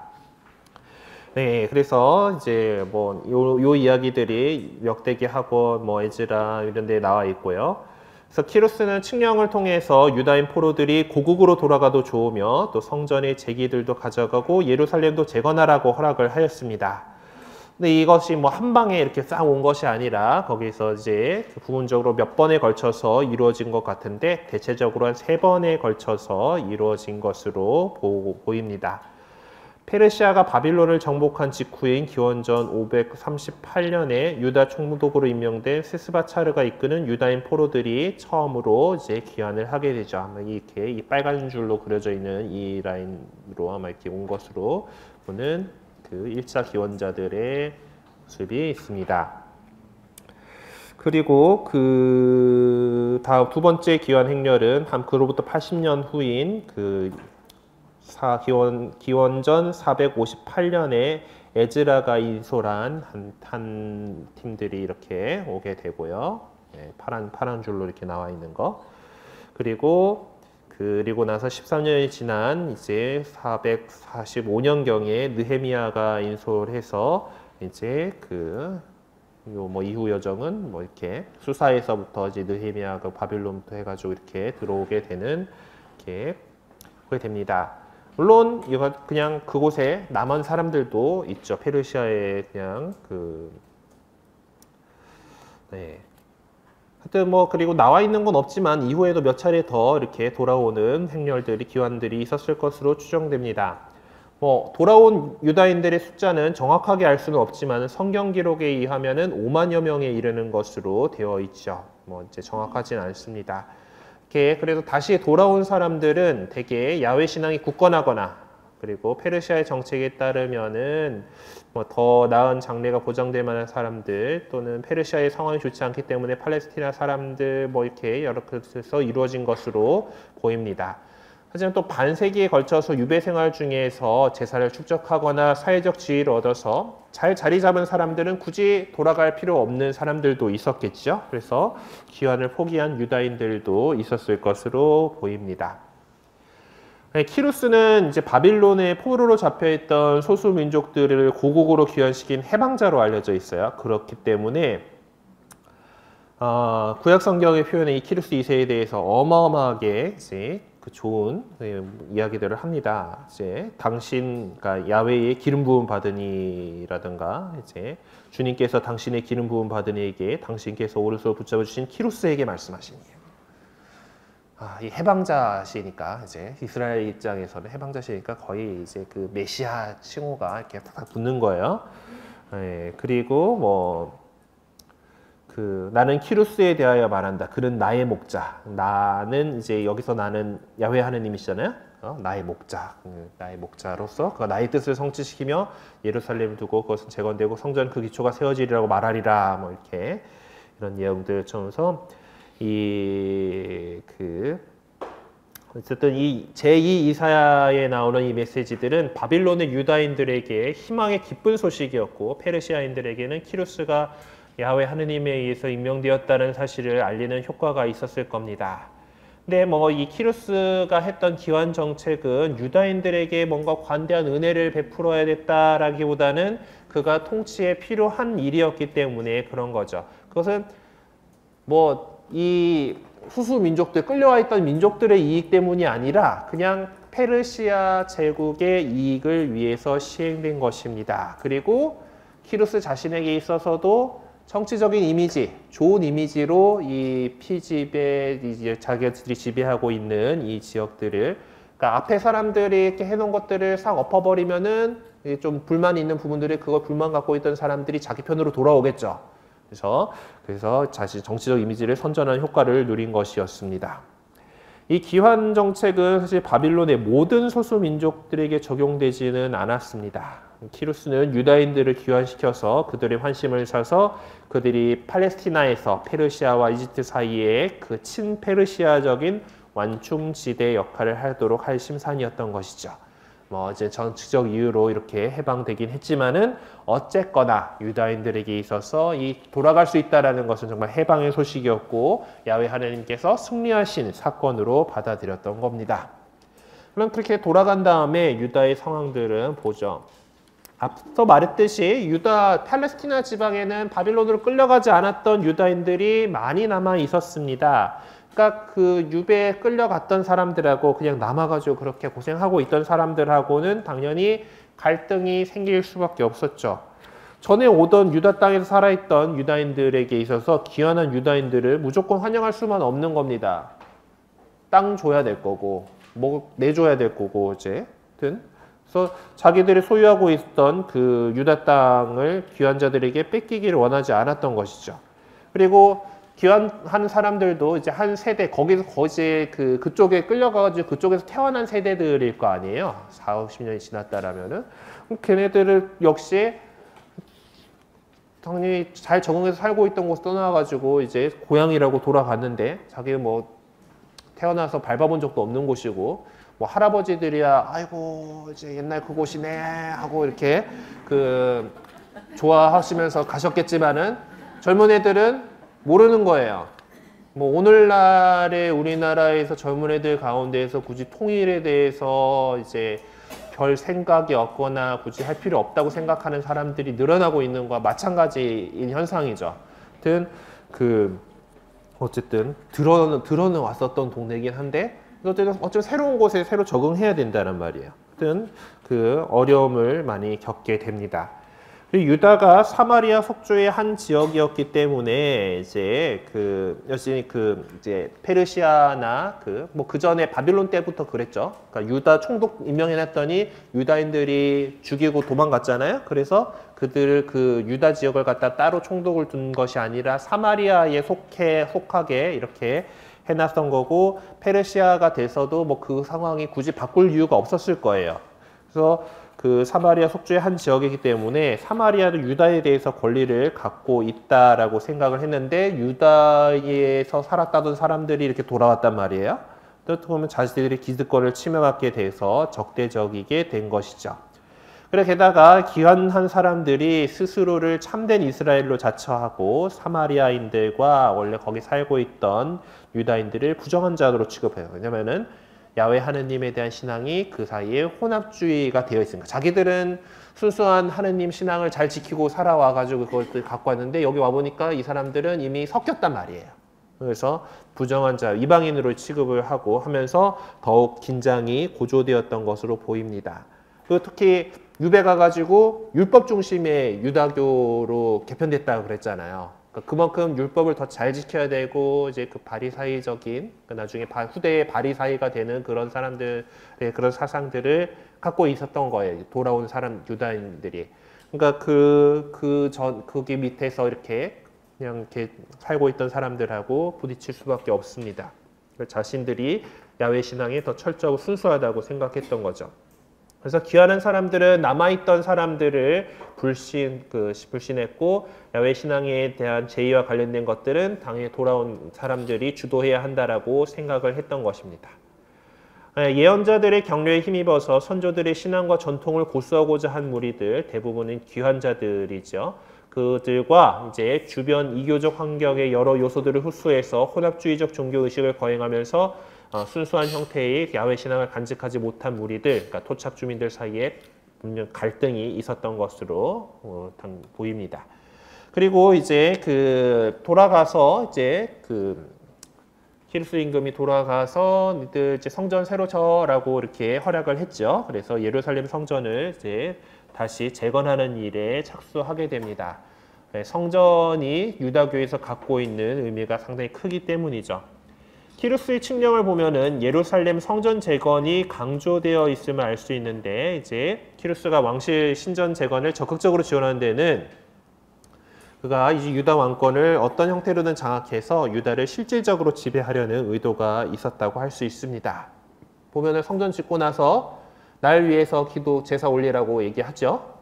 그래서 이제 뭐 요 이야기들이 역대기하고 뭐 에즈라 이런 데 나와 있고요. 그래서 키루스는 칙령을 통해서 유다인 포로들이 고국으로 돌아가도 좋으며 또 성전의 제기들도 가져가고 예루살렘도 재건하라고 허락을 하였습니다. 근데 이것이 뭐 한 방에 이렇게 싹 온 것이 아니라 거기서 이제 부분적으로 몇 번에 걸쳐서 이루어진 것 같은데 대체적으로 한 3번에 걸쳐서 이루어진 것으로 보입니다. 페르시아가 바빌론을 정복한 직후인 기원전 538년에 유다 총독으로 임명된 세스바차르가 이끄는 유다인 포로들이 처음으로 이제 귀환을 하게 되죠. 아마 이렇게 이 빨간 줄로 그려져 있는 이 라인으로 아마 이렇게 온 것으로 보는 그 1차 기원자들의 모습이 있습니다. 그리고 그 다음 두 번째 귀환 행렬은 그로부터 80년 후인 그 기원전 458년에 에즈라가 인솔한 한 팀들이 이렇게 오게 되고요. 네, 파란 줄로 이렇게 나와 있는 거. 그리고 나서 13년이 지난 이제 445년경에 느헤미야가 인솔해서 이제 이후 여정은 뭐 이렇게 수사에서부터 이제 느헤미야가 바빌론부터 해가지고 이렇게 들어오게 되는 이렇게 그게 됩니다. 물론 이거 그냥 그곳에 남은 사람들도 있죠. 페르시아에 그냥 네. 하여튼 뭐 그리고 나와 있는 건 없지만 이후에도 몇 차례 더 이렇게 돌아오는 행렬들이 기환들이 있었을 것으로 추정됩니다. 뭐 돌아온 유다인들의 숫자는 정확하게 알 수는 없지만 성경 기록에 의하면은 5만여 명에 이르는 것으로 되어 있죠. 뭐 이제 정확하진 않습니다. 그래서 다시 돌아온 사람들은 대개 야훼 신앙이 굳건하거나 그리고 페르시아의 정책에 따르면은 뭐 더 나은 장래가 보장될 만한 사람들 또는 페르시아의 상황이 좋지 않기 때문에 팔레스티나 사람들 뭐 이렇게 여러 곳에서 이루어진 것으로 보입니다. 하지만 또 반세기에 걸쳐서 유배 생활 중에서 제사를 축적하거나 사회적 지위를 얻어서 잘 자리 잡은 사람들은 굳이 돌아갈 필요 없는 사람들도 있었겠죠. 그래서 귀환을 포기한 유다인들도 있었을 것으로 보입니다. 키루스는 이제 바빌론의 포로로 잡혀있던 소수 민족들을 고국으로 귀환시킨 해방자로 알려져 있어요. 그렇기 때문에 구약 성경의 표현에 이 키루스 2세에 대해서 어마어마하게 이제 좋은 이야기들을 합니다. 이제 그러니까 야훼의 기름 부음 받으니라든가 이제 주님께서 당신의 기름 부음 받으니에게 당신께서 오른손을 붙잡아 주신 키루스에게 말씀하시니에요. 이 해방자시니까 이제 이스라엘 입장에서는 해방자시니까 거의 이제 그 메시아 칭호가 이렇게 딱 붙는 거예요. 네, 그리고 뭐 나는 키루스에 대하여 말한다. 그는 나의 목자. 나는 이제 여기서 나는 야훼 하느님이시잖아요. 나의 목자. 나의 목자로서 그가 나의 뜻을 성취시키며 예루살렘을 두고 그것은 재건되고 성전 그 기초가 세워지리라고 말하리라. 뭐 이렇게 이런 내용들 전해서 어쨌든 이 제2 이사야에 나오는 이 메시지들은 바빌론의 유다인들에게 희망의 기쁜 소식이었고 페르시아인들에게는 키루스가 야훼 하느님에 의해서 임명되었다는 사실을 알리는 효과가 있었을 겁니다. 근데 뭐 이 키루스가 했던 기환 정책은 유다인들에게 뭔가 관대한 은혜를 베풀어야 됐다라기보다는 그가 통치에 필요한 일이었기 때문에 그런 거죠. 그것은 뭐 이 후수 민족들, 끌려와 있던 민족들의 이익 때문이 아니라 그냥 페르시아 제국의 이익을 위해서 시행된 것입니다. 그리고 키루스 자신에게 있어서도 정치적인 이미지, 좋은 이미지로 이 피지배, 이제 자기들이 지배하고 있는 이 지역들을, 그러니까 앞에 사람들이 이렇게 해놓은 것들을 싹 엎어버리면은 좀 불만이 있는 부분들이 그걸 불만 갖고 있던 사람들이 자기 편으로 돌아오겠죠. 그래서 자신 정치적 이미지를 선전하는 효과를 누린 것이었습니다. 이 기환 정책은 사실 바빌론의 모든 소수 민족들에게 적용되지는 않았습니다. 키루스는 유다인들을 귀환시켜서 그들의 환심을 사서 그들이 팔레스티나에서 페르시아와 이집트 사이에 그 친페르시아적인 완충지대 역할을 하도록 할 심산이었던 것이죠. 뭐 이제 정치적 이유로 이렇게 해방되긴 했지만은 어쨌거나 유다인들에게 있어서 이 돌아갈 수 있다라는 것은 정말 해방의 소식이었고 야훼 하나님께서 승리하신 사건으로 받아들였던 겁니다. 그럼 그렇게 돌아간 다음에 유다의 상황들은 보죠. 앞서 말했듯이 팔레스티나 지방에는 바빌론으로 끌려가지 않았던 유다인들이 많이 남아 있었습니다. 그러니까 그 유배에 끌려갔던 사람들하고 그냥 남아가지고 그렇게 고생하고 있던 사람들하고는 당연히 갈등이 생길 수밖에 없었죠. 전에 오던 유다 땅에서 살아있던 유다인들에게 있어서 귀환한 유다인들을 무조건 환영할 수만 없는 겁니다. 땅 줘야 될 거고, 뭐 내줘야 될 거고, 어쨌든. 그래서 자기들이 소유하고 있던 그 유다 땅을 귀환자들에게 뺏기기를 원하지 않았던 것이죠. 그리고 귀환하는 사람들도 이제 한 세대, 거기서 그쪽에 끌려가가지고 그쪽에서 태어난 세대들일 거 아니에요. 40, 50년이 지났다라면은. 걔네들을 역시 당연히 잘 적응해서 살고 있던 곳 떠나가지고 이제 고향이라고 돌아갔는데 자기는 뭐 태어나서 밟아본 적도 없는 곳이고 뭐 할아버지들이야 아이고 이제 옛날 그곳이네 하고 이렇게 그 좋아하시면서 가셨겠지만은 젊은 애들은 모르는 거예요. 뭐 오늘날의 우리나라에서 젊은 애들 가운데에서 굳이 통일에 대해서 이제 별 생각이 없거나 굳이 할 필요 없다고 생각하는 사람들이 늘어나고 있는 것과 마찬가지인 현상이죠. 어쨌든 들어는 왔었던 동네이긴 한데 어쨌든 새로운 곳에 새로 적응해야 된다는 말이에요. 어쨌든 그 어려움을 많이 겪게 됩니다. 유다가 사마리아 속주의 한 지역이었기 때문에 이제 여전히 이제 페르시아나 그 전에 바빌론 때부터 그랬죠. 그러니까 유다 총독 임명해놨더니 유다인들이 죽이고 도망갔잖아요. 그래서 그들을 그 유다 지역을 갖다 따로 총독을 둔 것이 아니라 사마리아에 속하게 이렇게 해놨던 거고, 페르시아가 돼서도 뭐 그 상황이 굳이 바꿀 이유가 없었을 거예요. 그래서 그 사마리아 속주의 한 지역이기 때문에 사마리아도 유다에 대해서 권리를 갖고 있다라고 생각을 했는데, 유다에서 살았다던 사람들이 이렇게 돌아왔단 말이에요. 어떻게 보면 자신들이 기득권을 침해받게 돼서 적대적이게 된 것이죠. 그래 게다가 기환한 사람들이 스스로를 참된 이스라엘로 자처하고 사마리아인들과 원래 거기 살고 있던 유다인들을 부정한 자로 취급해요. 왜냐면은 야훼 하느님에 대한 신앙이 그 사이에 혼합주의가 되어 있으니까. 자기들은 순수한 하느님 신앙을 잘 지키고 살아와가지고 그것을 갖고 왔는데, 여기 와보니까 이 사람들은 이미 섞였단 말이에요. 그래서 부정한 자, 이방인으로 취급을 하고 하면서 더욱 긴장이 고조되었던 것으로 보입니다. 그리고 특히 유배 가가지고 율법 중심의 유다교로 개편됐다고 그랬잖아요. 그만큼 율법을 더 잘 지켜야 되고, 이제 그 바리사이적인, 나중에 후대의 바리사이가 되는 그런 사람들의 그런 사상들을 갖고 있었던 거예요. 돌아온 사람, 유다인들이. 그러니까 거기 밑에서 이렇게 그냥 이렇게 살고 있던 사람들하고 부딪힐 수밖에 없습니다. 자신들이 야훼 신앙이 더 철저하고 순수하다고 생각했던 거죠. 그래서 귀환한 사람들은 남아있던 사람들을 불신했고, 야훼 신앙에 대한 제의와 관련된 것들은 당연히 돌아온 사람들이 주도해야 한다라고 생각을 했던 것입니다. 예언자들의 격려에 힘입어서 선조들의 신앙과 전통을 고수하고자 한 무리들, 대부분은 귀환자들이죠. 그들과 이제 주변 이교적 환경의 여러 요소들을 흡수해서 혼합주의적 종교의식을 거행하면서 순수한 형태의 야훼 신앙을 간직하지 못한 무리들, 그러니까 토착 주민들 사이에 분명 갈등이 있었던 것으로 보입니다. 그리고 이제 돌아가서 이제 키루스 임금이 돌아가서 니들 이제 성전 새로 쳐라고 이렇게 허락을 했죠. 그래서 예루살렘 성전을 이제 다시 재건하는 일에 착수하게 됩니다. 성전이 유다교에서 갖고 있는 의미가 상당히 크기 때문이죠. 키루스의 칙령을 보면은 예루살렘 성전 재건이 강조되어 있음을 알 수 있는데, 이제 키루스가 왕실 신전 재건을 적극적으로 지원하는 데는 그가 이제 유다 왕권을 어떤 형태로든 장악해서 유다를 실질적으로 지배하려는 의도가 있었다고 할 수 있습니다. 보면은 성전 짓고 나서 날 위해서 기도 제사 올리라고 얘기하죠.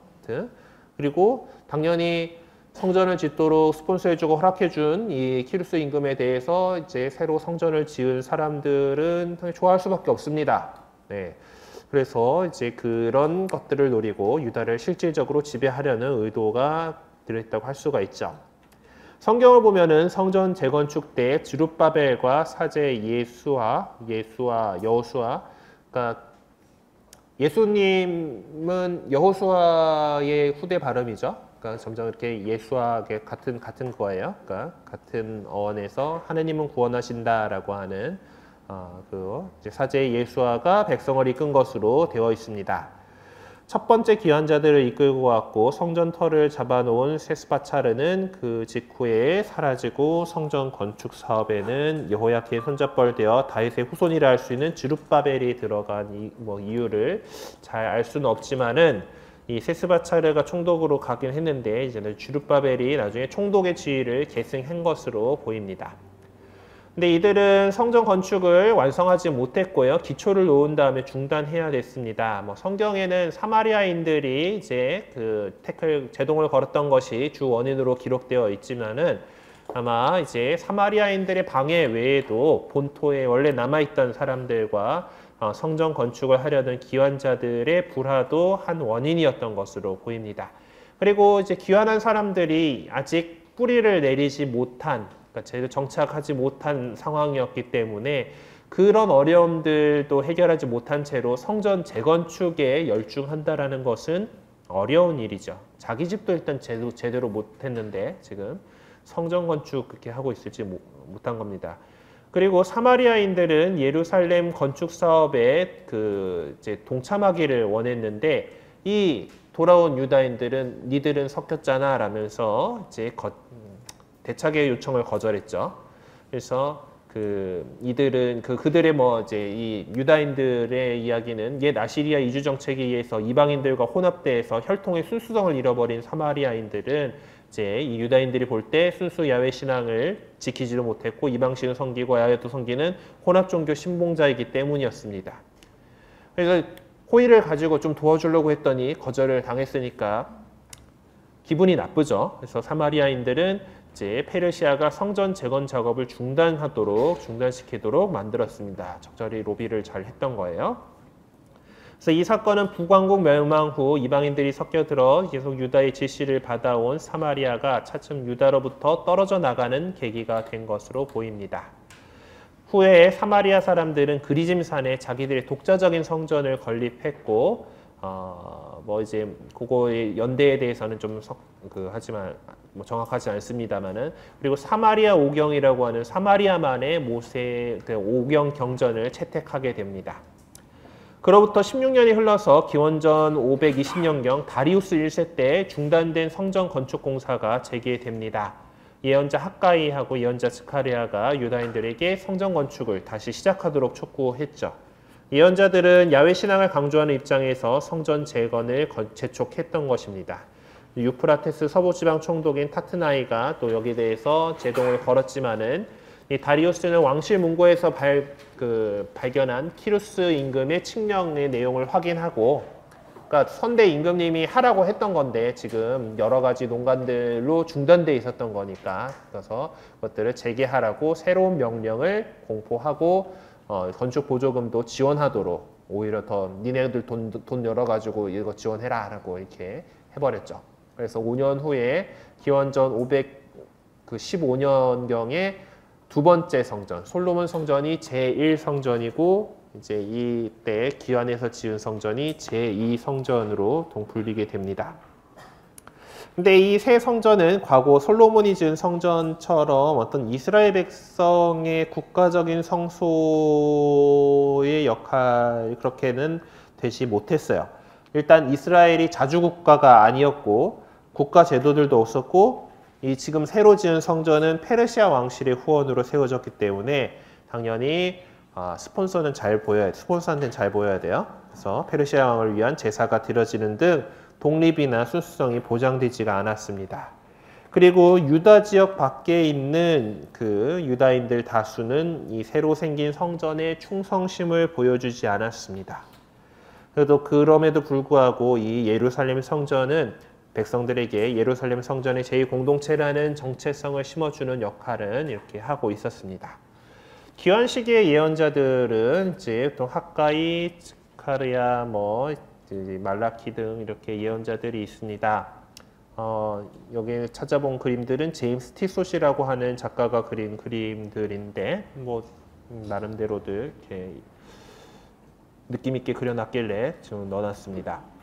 그리고 당연히 성전을 짓도록 스폰서해주고 허락해준 이 키루스 임금에 대해서 이제 새로 성전을 지은 사람들은 좋아할 수밖에 없습니다. 네. 그래서 이제 그런 것들을 노리고 유다를 실질적으로 지배하려는 의도가 들어있다고 할 수가 있죠. 성경을 보면은 성전 재건축 때 스룹바벨과 사제 여호수아, 그러니까 예수님은 여호수아의 후대 발음이죠. 그러니까 점점 이렇게 예수하게 같은 거예요. 그러니까 같은 어원에서 하느님은 구원하신다라고 하는 이제 사제 예수아가 백성을 이끈 것으로 되어 있습니다. 첫 번째 기환자들을 이끌고 왔고 성전 터를 잡아놓은 세스바차르는 그 직후에 사라지고, 성전 건축 사업에는 여호야키의 손잡벌되어 다윗의 후손이라 할 수 있는 스룹바벨이 들어간 이유를 잘 알 수는 없지만은, 이 세스바차르가 총독으로 가긴 했는데 이제는 스룹바벨이 나중에 총독의 지위를 계승한 것으로 보입니다. 근데 이들은 성전 건축을 완성하지 못했고요. 기초를 놓은 다음에 중단해야 됐습니다. 성경에는 사마리아인들이 이제 제동을 걸었던 것이 주 원인으로 기록되어 있지만은, 아마 이제 사마리아인들의 방해 외에도 본토에 원래 남아있던 사람들과 성전 건축을 하려던 기환자들의 불화도 한 원인이었던 것으로 보입니다. 그리고 이제 귀환한 사람들이 아직 뿌리를 내리지 못한, 그러니까 제대로 정착하지 못한 상황이었기 때문에 그런 어려움들도 해결하지 못한 채로 성전 재건축에 열중한다라는 것은 어려운 일이죠. 자기 집도 일단 제대로 못했는데 지금 성전 건축 그렇게 하고 있을지 못한 겁니다. 그리고 사마리아인들은 예루살렘 건축 사업에 이제 동참하기를 원했는데 이 돌아온 유다인들은 니들은 섞였잖아 라면서 이제 대차게 요청을 거절했죠. 그래서 이들은 그들의 이제 이 유다인들의 이야기는 옛 아시리아 이주 정책에 의해서 이방인들과 혼합돼서 혈통의 순수성을 잃어버린 사마리아인들은 이제 이 유다인들이 볼 때 순수 야훼 신앙을 지키지도 못했고 이방신을 섬기고 야훼도 섬기는 혼합 종교 신봉자이기 때문이었습니다. 그래서 호의를 가지고 좀 도와주려고 했더니 거절을 당했으니까 기분이 나쁘죠. 그래서 사마리아인들은 이제 페르시아가 성전 재건 작업을 중단시키도록 만들었습니다. 적절히 로비를 잘 했던 거예요. 그래서 이 사건은 북왕국 멸망 후 이방인들이 섞여들어 계속 유다의 지시를 받아온 사마리아가 차츰 유다로부터 떨어져 나가는 계기가 된 것으로 보입니다. 후에 사마리아 사람들은 그리짐산에 자기들의 독자적인 성전을 건립했고 이제 그거의 연대에 대해서는 좀 하지만 정확하지 않습니다만은, 그리고 사마리아 오경이라고 하는 사마리아만의 모세 오경 경전을 채택하게 됩니다. 그로부터 16년이 흘러서 기원전 520년경 다리우스 1세 때 중단된 성전 건축 공사가 재개됩니다. 예언자 학가이하고 예언자 스가랴가 유다인들에게 성전 건축을 다시 시작하도록 촉구했죠. 예언자들은 야훼 신앙을 강조하는 입장에서 성전 재건을 재촉했던 것입니다. 유프라테스 서부지방 총독인 타트나이가 또 여기에 대해서 제동을 걸었지만은 이 다리우스는 왕실 문고에서 발견한 키루스 임금의 칙령의 내용을 확인하고, 그러니까 선대 임금님이 하라고 했던 건데 지금 여러 가지 농간들로 중단돼 있었던 거니까, 그래서 그것들을 재개하라고 새로운 명령을 공포하고 건축 보조금도 지원하도록, 오히려 더 니네들 돈 열어가지고 이거 지원해라 라고 이렇게 해버렸죠. 그래서 5년 후에 기원전 515년경에 두 번째 성전, 솔로몬 성전이 제1성전이고 이제 이때 기환해서 지은 성전이 제2성전으로 동풀리게 됩니다. 근데 이 새 성전은 과거 솔로몬이 지은 성전처럼 어떤 이스라엘 백성의 국가적인 성소의 역할 그렇게는 되지 못했어요. 일단 이스라엘이 자주국가가 아니었고 국가 제도들도 없었고, 이 지금 새로 지은 성전은 페르시아 왕실의 후원으로 세워졌기 때문에 당연히 스폰서한테는 잘 보여야 돼요. 그래서 페르시아 왕을 위한 제사가 드려지는 등 독립이나 순수성이 보장되지가 않았습니다. 그리고 유다 지역 밖에 있는 유다인들 다수는 이 새로 생긴 성전에 충성심을 보여주지 않았습니다. 그럼에도 불구하고 이 예루살렘 성전은 백성들에게 예루살렘 성전의 제2공동체라는 정체성을 심어주는 역할은 이렇게 하고 있었습니다. 기환 시기의 예언자들은 이제 또 학가이, 스가랴, 말라키 등 이렇게 예언자들이 있습니다. 여기 찾아본 그림들은 제임스 티소시라고 하는 작가가 그린 그림들인데 나름대로들 이렇게 느낌 있게 그려놨길래 좀 넣어놨습니다.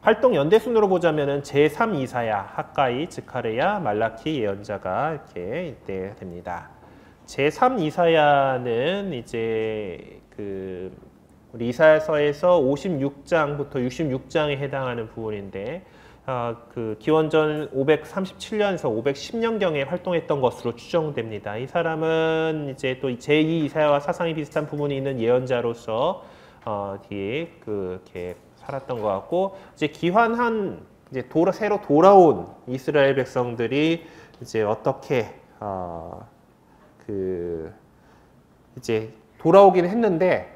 활동 연대순으로 보자면은 제3 이사야, 학가이, 스가랴, 말라키 예언자가 이렇게 이때 됩니다. 제3 이사야는 이제 우리 이사야서에서 56장부터 66장에 해당하는 부분인데 기원전 537년에서 510년경에 활동했던 것으로 추정됩니다. 이 사람은 이제 또 제2 이사야와 사상이 비슷한 부분이 있는 예언자로서 뒤에 이렇게 살았던 것 같고, 이제 기환한 새로 돌아온 이스라엘 백성들이 이제 어떻게 이제 돌아오긴 했는데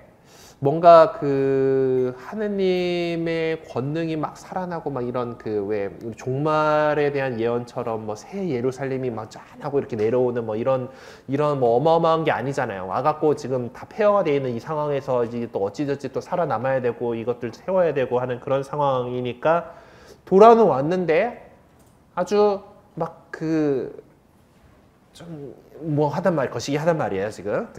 뭔가 그 하느님의 권능이 막 살아나고 막 이런 그 왜 종말에 대한 예언처럼 뭐 새 예루살렘이 막 짠하고 이렇게 내려오는 뭐 이런 뭐 어마어마한 게 아니잖아요. 와갖고 지금 다 폐허가 돼 있는 이 상황에서 이제 또 어찌저찌 또 살아남아야 되고 이것들 세워야 되고 하는 그런 상황이니까 돌아는 왔는데 아주 막 그 좀 뭐 하단 말 거시기 하단 말이에요 지금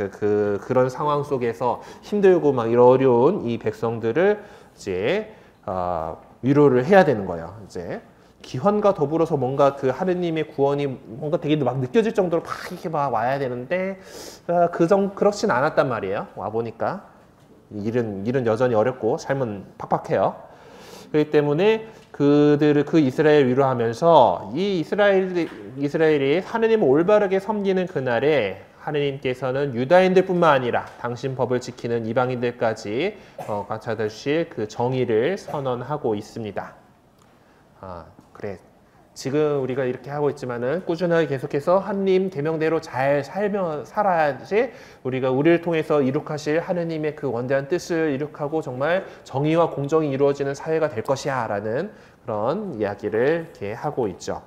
그런 상황 속에서 힘들고 막 이런 어려운 이 백성들을 이제 위로를 해야 되는 거예요. 이제 기환과 더불어서 뭔가 그 하느님의 구원이 뭔가 되게 막 느껴질 정도로 막 이렇게 막 와야 되는데 그렇진 않았단 말이에요. 와 보니까 일은 여전히 어렵고 삶은 팍팍해요. 그렇기 때문에 그 이스라엘 위로하면서 이 이스라엘이 하느님을 올바르게 섬기는 그날에 하느님께서는 유다인들뿐만 아니라 당신 법을 지키는 이방인들까지 갖춰주실 그 정의를 선언하고 있습니다. 그래. 지금 우리가 이렇게 하고 있지만은 꾸준하게 계속해서 하느님 계명대로 잘 살아야지 우리를 통해서 이룩하실 하느님의 그 원대한 뜻을 이룩하고 정말 정의와 공정이 이루어지는 사회가 될 것이야 라는 그런 이야기를 이렇게 하고 있죠.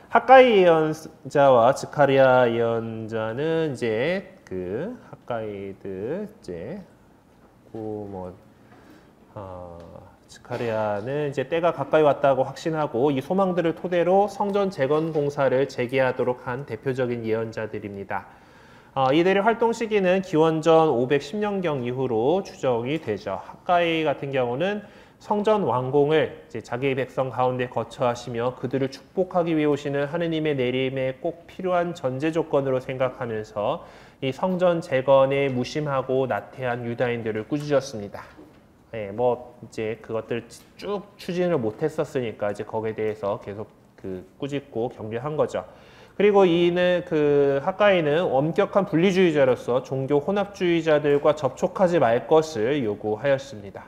학가이 예언자와 스가랴 예언자는 이제 그 학가이들 이제 스가랴는 이제 때가 가까이 왔다고 확신하고 이 소망들을 토대로 성전 재건 공사를 재개하도록 한 대표적인 예언자들입니다. 이들의 활동 시기는 기원전 510년경 이후로 추정이 되죠. 학가이 같은 경우는 성전 완공을 이제 자기 백성 가운데 거처하시며 그들을 축복하기 위해 오시는 하느님의 내림에 꼭 필요한 전제 조건으로 생각하면서 이 성전 재건에 무심하고 나태한 유다인들을 꾸짖었습니다. 네, 뭐 이제 그것들 쭉 추진을 못했었으니까 이제 거기에 대해서 계속 그 꾸짖고 격려한 거죠. 그리고 이는 그 학가이는 엄격한 분리주의자로서 종교 혼합주의자들과 접촉하지 말 것을 요구하였습니다.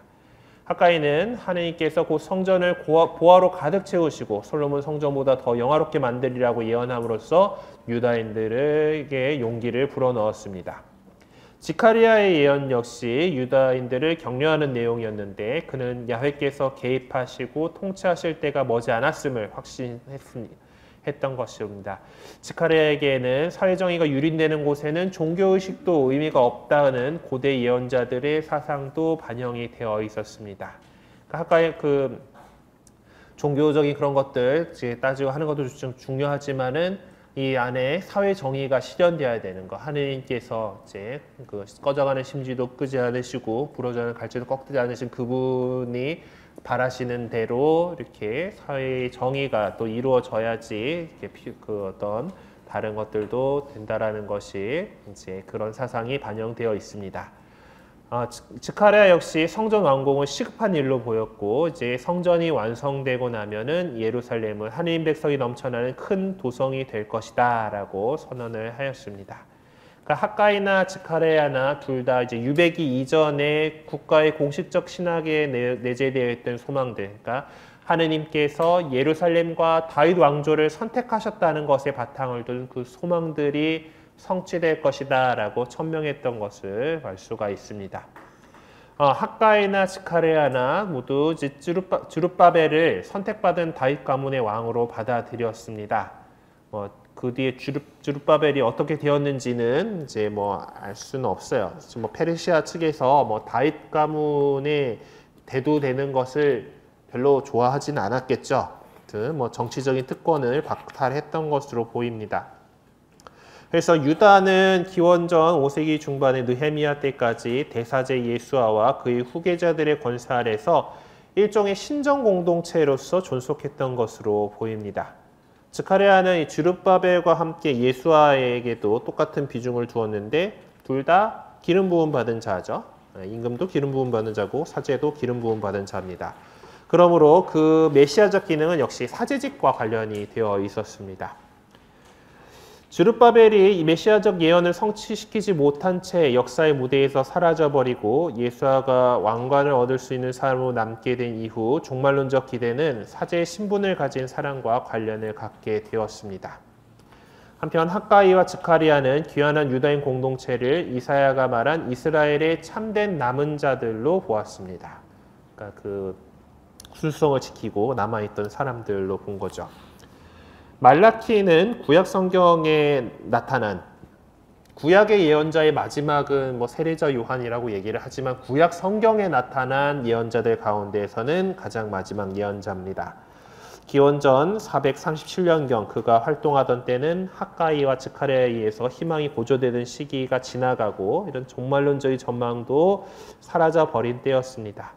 학가이는 하느님께서 곧 성전을 보화로 가득 채우시고 솔로몬 성전보다 더 영화롭게 만들리라고 예언함으로써 유다인들에게 용기를 불어넣었습니다. 지카리아의 예언 역시 유다인들을 격려하는 내용이었는데 그는 야훼께서 개입하시고 통치하실 때가 머지않았음을 확신했던 것입니다. 지카리아에게는 사회정의가 유린되는 곳에는 종교의식도 의미가 없다는 고대 예언자들의 사상도 반영이 되어 있었습니다. 아까 그 종교적인 그런 것들 따지고 하는 것도 좀 중요하지만은 이 안에 사회 정의가 실현되어야 되는 거. 하느님께서 이제 그 꺼져가는 심지도 끄지 않으시고 부러져가는 갈지도 꺾지 않으신 그분이 바라시는 대로 이렇게 사회의 정의가 또 이루어져야지 이렇게 그 어떤 다른 것들도 된다라는 것이 이제 그런 사상이 반영되어 있습니다. 지카랴 역시 성전 완공을 시급한 일로 보였고 이제 성전이 완성되고 나면은 예루살렘은 하느님 백성이 넘쳐나는 큰 도성이 될 것이다라고 선언을 하였습니다. 그러니까 학가이나 지카랴나 둘 다 이제 유배기 이전에 국가의 공식적 신학에 내재되어 있던 소망들, 그러니까 하느님께서 예루살렘과 다윗 왕조를 선택하셨다는 것에 바탕을 둔 그 소망들이 성취될 것이다 라고 천명했던 것을 알 수가 있습니다. 학가이나 지카랴나 모두 주룹바벨을 선택받은 다윗 가문의 왕으로 받아들였습니다. 그 뒤에 주룹바벨이 어떻게 되었는지는 이제 뭐 알 수는 없어요. 뭐 페르시아 측에서 뭐 다윗 가문에 대두되는 것을 별로 좋아하지는 않았겠죠. 뭐 정치적인 특권을 박탈했던 것으로 보입니다. 그래서 유다는 기원전 5세기 중반의 느헤미야 때까지 대사제 예수아와 그의 후계자들의 권세 아래서 일종의 신정 공동체로서 존속했던 것으로 보입니다. 스가랴는 주룹바벨과 함께 예수아에게도 똑같은 비중을 두었는데 둘 다 기름 부음 받은 자죠. 임금도 기름 부음 받은 자고 사제도 기름 부음 받은 자입니다. 그러므로 그 메시아적 기능은 역시 사제직과 관련이 되어 있었습니다. 주룹바벨이 이 메시아적 예언을 성취시키지 못한 채 역사의 무대에서 사라져버리고 예수아가 왕관을 얻을 수 있는 사람으로 남게 된 이후 종말론적 기대는 사제의 신분을 가진 사람과 관련을 갖게 되었습니다. 한편 학가이와 즈카리아는 귀환한 유다인 공동체를 이사야가 말한 이스라엘의 참된 남은 자들로 보았습니다. 그러니까 그 순성을 지키고 남아있던 사람들로 본 거죠. 말라키는 구약 성경에 나타난 구약의 예언자의 마지막은 뭐 세례자 요한이라고 얘기를 하지만 구약 성경에 나타난 예언자들 가운데에서는 가장 마지막 예언자입니다. 기원전 437년경 그가 활동하던 때는 학가이와 즈카리아에 의해서 희망이 고조되는 시기가 지나가고 이런 종말론적인 전망도 사라져 버린 때였습니다.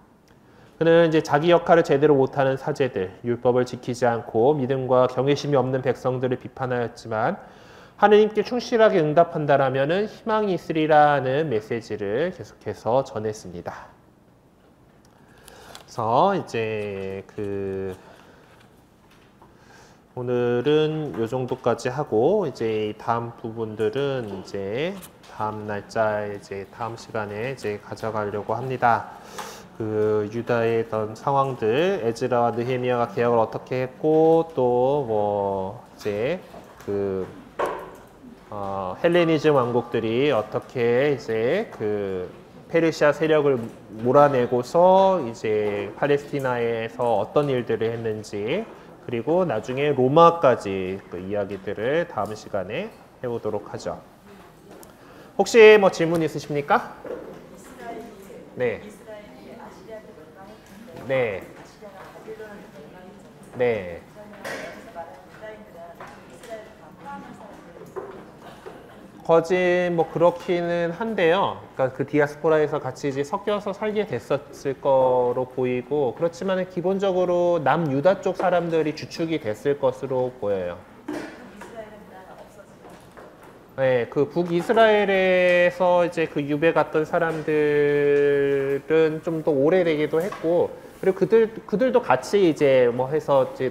그는 이제 자기 역할을 제대로 못하는 사제들, 율법을 지키지 않고 믿음과 경외심이 없는 백성들을 비판하였지만 하느님께 충실하게 응답한다라면은 희망이 있으리라는 메시지를 계속해서 전했습니다. 그래서 이제 오늘은 요 정도까지 하고 이제 다음 부분들은 이제 다음 날짜에 이제 다음 시간에 이제 가져가려고 합니다. 그 유다의 어떤 상황들, 에즈라와 느헤미야가 개혁을 어떻게 했고 또 뭐 이제 헬레니즘 왕국들이 어떻게 이제 그 페르시아 세력을 몰아내고서 이제 팔레스티나에서 어떤 일들을 했는지 그리고 나중에 로마까지 그 이야기들을 다음 시간에 해보도록 하죠. 혹시 뭐 질문 있으십니까? 네. 네. 네. 거진 뭐 그렇기는 한데요. 그러니까 그 디아스포라에서 같이 이제 섞여서 살게 됐었을 거로 보이고 그렇지만 기본적으로 남유다 쪽 사람들이 주축이 됐을 것으로 보여요. 네, 그 북이스라엘에서 이제 그 유배 갔던 사람들은 좀 더 오래되기도 했고 그리고 그들도 같이 이제 뭐 해서 이제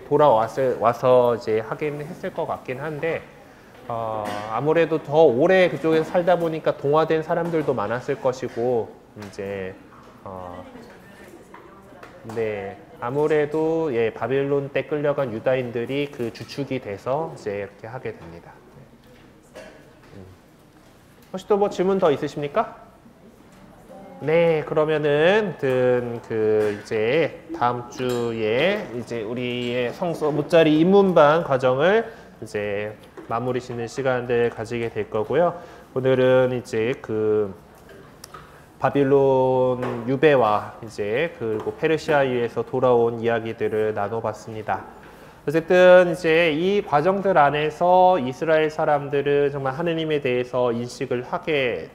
와서 이제 하긴 했을 것 같긴 한데 아무래도 더 오래 그쪽에서 살다 보니까 동화된 사람들도 많았을 것이고 이제 네 아무래도 예 바빌론 때 끌려간 유다인들이 그 주축이 돼서 이제 이렇게 하게 됩니다. 혹시 또 뭐 질문 더 있으십니까? 네, 그러면은 이제 다음 주에 이제 우리의 성서 무짜리 입문반 과정을 이제 마무리 짓는 시간들 가지게 될 거고요. 오늘은 이제 그 바빌론 유배와 이제 그리고 페르시아에서 돌아온 이야기들을 나눠봤습니다. 어쨌든 이제 이 과정들 안에서 이스라엘 사람들은 정말 하느님에 대해서 인식을 하게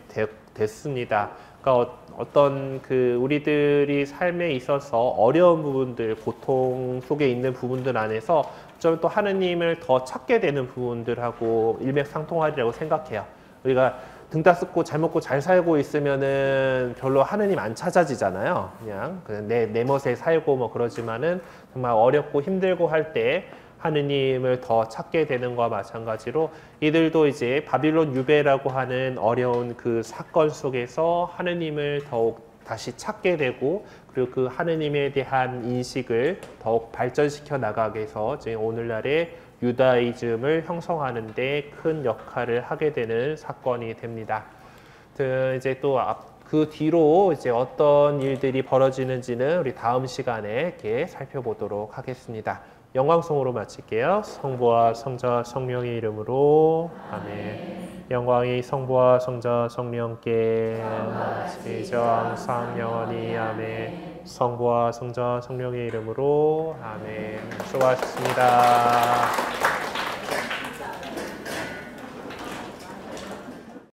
됐습니다. 그러니까 어떤 그 우리들이 삶에 있어서 어려운 부분들, 고통 속에 있는 부분들 안에서 좀 또 하느님을 더 찾게 되는 부분들하고 일맥상통하리라고 생각해요. 우리가 등 따숩고 잘 먹고 잘 살고 있으면은 별로 하느님 안 찾아지잖아요. 그냥 내 멋에 살고 뭐 그러지만은 정말 어렵고 힘들고 할 때 하느님을 더 찾게 되는 것과 마찬가지로 이들도 이제 바빌론 유배라고 하는 어려운 그 사건 속에서 하느님을 더욱 다시 찾게 되고 그리고 그 하느님에 대한 인식을 더욱 발전시켜 나가게 해서 이제 오늘날의 유다이즘을 형성하는 데 큰 역할을 하게 되는 사건이 됩니다. 이제 또 그 뒤로 이제 어떤 일들이 벌어지는지는 우리 다음 시간에 이렇게 살펴보도록 하겠습니다. 영광송으로 마칠게요. 성부와 성자와 성령의 이름으로 아멘. 영광이 성부와 성자 성령께 이제와 항상 영원히 아멘. 성부와 성자 성령의 이름으로 아멘. 수고하셨습니다.